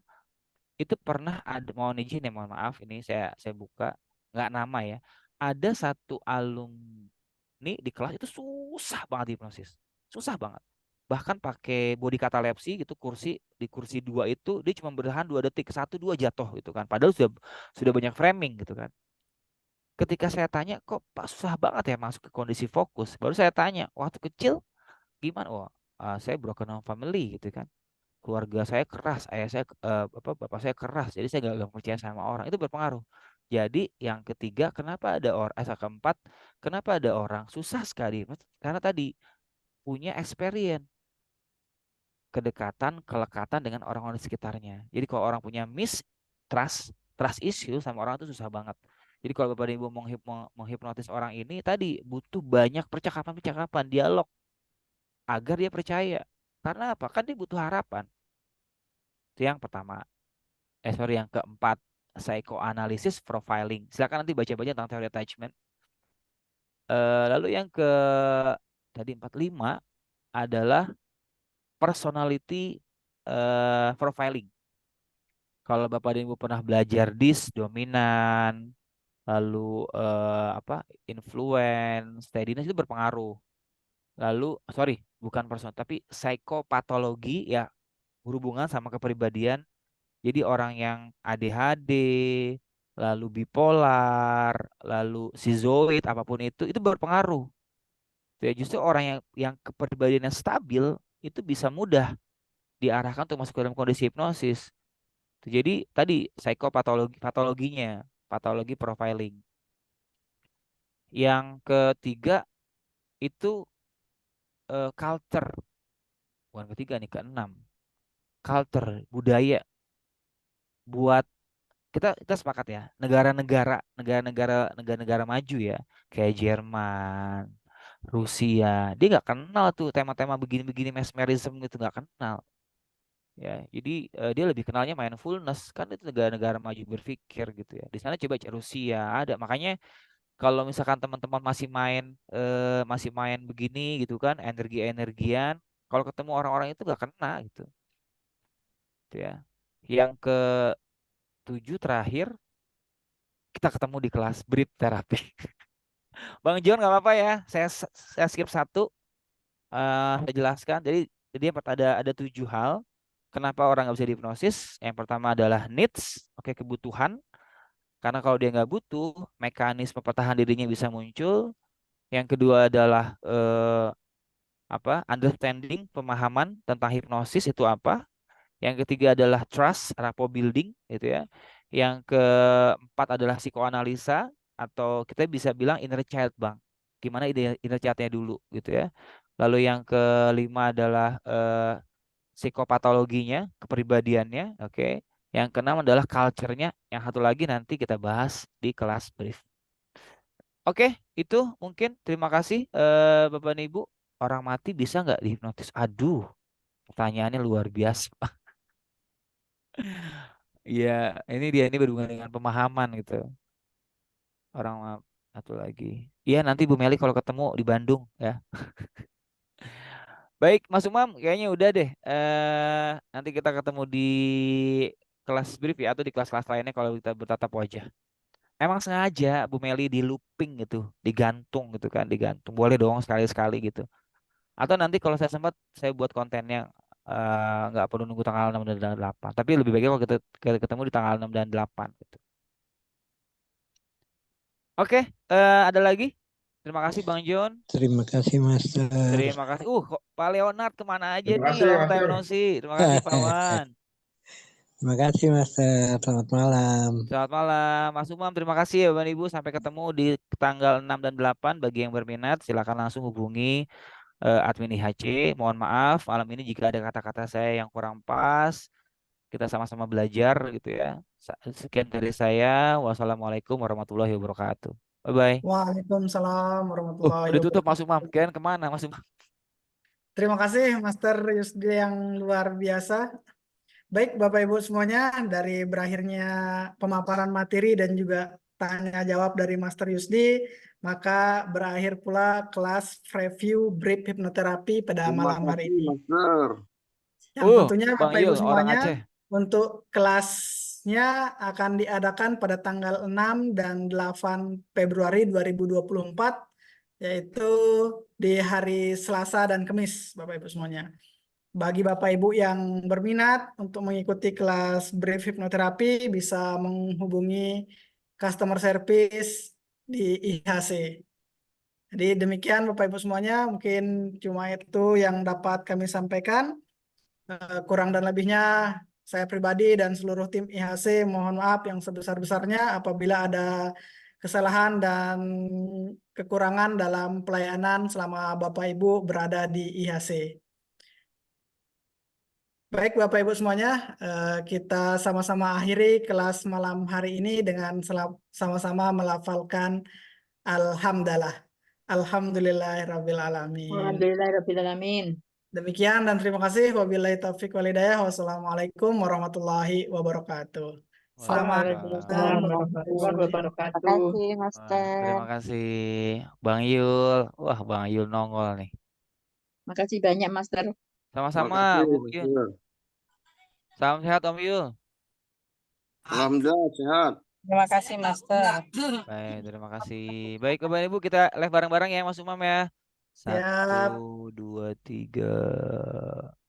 itu pernah ada, mohon izin ya, mohon maaf ini saya buka nggak nama ya. Ada satu alumni di kelas itu susah banget hipnosis, susah banget. Bahkan pakai body catalepsy gitu, di kursi dua itu dia cuma bertahan 2 detik, satu dua jatuh gitu kan. Padahal sudah banyak framing gitu kan. Ketika saya tanya, kok Pak susah banget ya masuk ke kondisi fokus? Baru saya tanya, waktu kecil gimana? Oh, saya broken home family gitu kan. Keluarga saya keras, ayah saya, bapak saya keras. Jadi saya gak percaya sama orang. Itu berpengaruh. Jadi yang ketiga, keempat, kenapa ada orang susah sekali? Karena tadi punya experience, kedekatan, kelekatan dengan orang-orang di sekitarnya. Jadi kalau orang punya trust issue sama orang itu susah banget. Jadi kalau Bapak dan Ibu menghipnotis orang ini tadi butuh banyak percakapan-percakapan, dialog agar dia percaya. Karena apa? Kan dia butuh harapan. Itu yang pertama. Yang keempat, psychoanalysis profiling. Silakan nanti baca-baca tentang teori attachment. Lalu yang tadi 45 adalah personality profiling. Kalau Bapak dan Ibu pernah belajar dominan, lalu influence, steadiness itu berpengaruh. Lalu, sorry, bukan person, tapi psikopatologi ya berhubungan sama kepribadian. Jadi orang yang ADHD, lalu bipolar, lalu schizoid, apapun itu berpengaruh. Ya, justru orang yang kepribadiannya stabil itu bisa mudah diarahkan untuk masuk ke dalam kondisi hipnosis. Jadi tadi patologinya, patologi profiling. Yang ketiga itu culture, bukan ketiga nih, keenam. Culture, budaya. Buat kita sepakat ya, negara-negara maju ya, kayak Jerman, Rusia, dia nggak kenal tuh tema-tema begini-begini mesmerism gitu, nggak kenal. Ya, jadi dia lebih kenalnya mindfulness, kan itu negara-negara maju berpikir gitu ya. Di sana coba cek Rusia ada, makanya kalau misalkan teman-teman masih main begini gitu kan, energian, kalau ketemu orang-orang itu gak kena gitu. Gitu ya. Yang ke-7 terakhir, kita ketemu di kelas brief terapi. Bang John nggak apa-apa ya, saya skip satu, saya jelaskan. Jadi ada 7 hal kenapa orang nggak bisa dihipnosis. Yang pertama adalah needs, oke, kebutuhan. Karena kalau dia nggak butuh, mekanisme pertahanan dirinya bisa muncul. Yang kedua adalah understanding, pemahaman tentang hipnosis itu apa. Yang ketiga adalah trust, rapport building gitu ya. Yang keempat adalah psikoanalisa atau kita bisa bilang inner child, Bang. Gimana ide inner childnya dulu gitu ya. Lalu yang kelima adalah psikopatologinya, kepribadiannya, oke. Yang keenam adalah culture-nya. Yang satu lagi nanti kita bahas di kelas brief. Oke, itu mungkin. Terima kasih Bapak dan Ibu. Orang mati bisa nggak dihipnotis? Aduh, pertanyaannya luar biasa. Iya, ini berhubungan dengan pemahaman gitu. Satu lagi. Iya, nanti Bu Meli kalau ketemu di Bandung ya. Baik, Mas Umam, kayaknya udah deh. Nanti kita ketemu di kelas brief ya atau di kelas-kelas lainnya kalau kita bertatap wajah. Emang sengaja Bu Meli di looping gitu, digantung gitu kan, digantung. Boleh dong sekali-sekali gitu. Atau nanti kalau saya sempat saya buat kontennya nggak perlu nunggu tanggal 6 dan 8. Tapi lebih baik kalau kita ketemu di tanggal 6 dan 8 gitu. Oke, ada lagi? Terima kasih Bang John. Terima kasih Master. Terima kasih. Kok Pak Leonard kemana aja Terima nih? kasih, Long time Master. no see. Terima kasih Pak Wan. Terima kasih Master. Selamat malam. Selamat malam Mas Umam. Terima kasih ya Bapak Ibu. Sampai ketemu di tanggal 6 dan 8. Bagi yang berminat silakan langsung hubungi admin IHC. Mohon maaf malam ini jika ada kata-kata saya yang kurang pas. Kita sama-sama belajar gitu ya. Sekian dari saya. Wassalamualaikum warahmatullahi wabarakatuh. Bye-bye. Waalaikumsalam warahmatullahi Udah tutup Mas Umam. wabarakatuh. Kalian kemana Mas Umam? Terima kasih Master Yusdi yang luar biasa. Baik Bapak Ibu semuanya, dari berakhirnya pemaparan materi dan juga tanya jawab dari Master Yusdi, maka berakhir pula kelas review brief hipnoterapi pada Terima malam hari kasih, ini. Master. Yang tentunya Bang Bapak Ibu Yul, orang semuanya, Aceh. untuk kelasnya akan diadakan pada tanggal 6 dan 8 Februari 2024, yaitu di hari Selasa dan Kamis, Bapak Ibu semuanya. Bagi Bapak Ibu yang berminat untuk mengikuti kelas brief hipnoterapi, bisa menghubungi customer service di IHC. Jadi demikian Bapak Ibu semuanya, mungkin cuma itu yang dapat kami sampaikan. Kurang dan lebihnya saya pribadi dan seluruh tim IHC mohon maaf yang sebesar-besarnya apabila ada kesalahan dan kekurangan dalam pelayanan selama Bapak Ibu berada di IHC. Baik Bapak Ibu semuanya, kita sama-sama akhiri kelas malam hari ini dengan sama-sama melafalkan Alhamdulillah. Alhamdulillahirabbil alamin. Alhamdulillahirrahmanirrahim. Demikian dan terima kasih. Wabillahi taufiq walhidayah. Wassalamualaikum warahmatullahi wabarakatuh. Selamat Waalaikumsalam warahmatullahi Terima wabarakatuh. kasih, Master. Terima kasih Bang Yul. Wah, Bang Yul nongol nih. Makasih banyak Master. Sama-sama Terima kasih, Bu Yul. Master. Salam sehat Om Yul. Alhamdulillah sehat. Terima kasih, Master. Baik, terima kasih. Baik, Bapak Ibu kita live bareng-bareng ya Mas Umam ya. Siap. 1, 2, 3.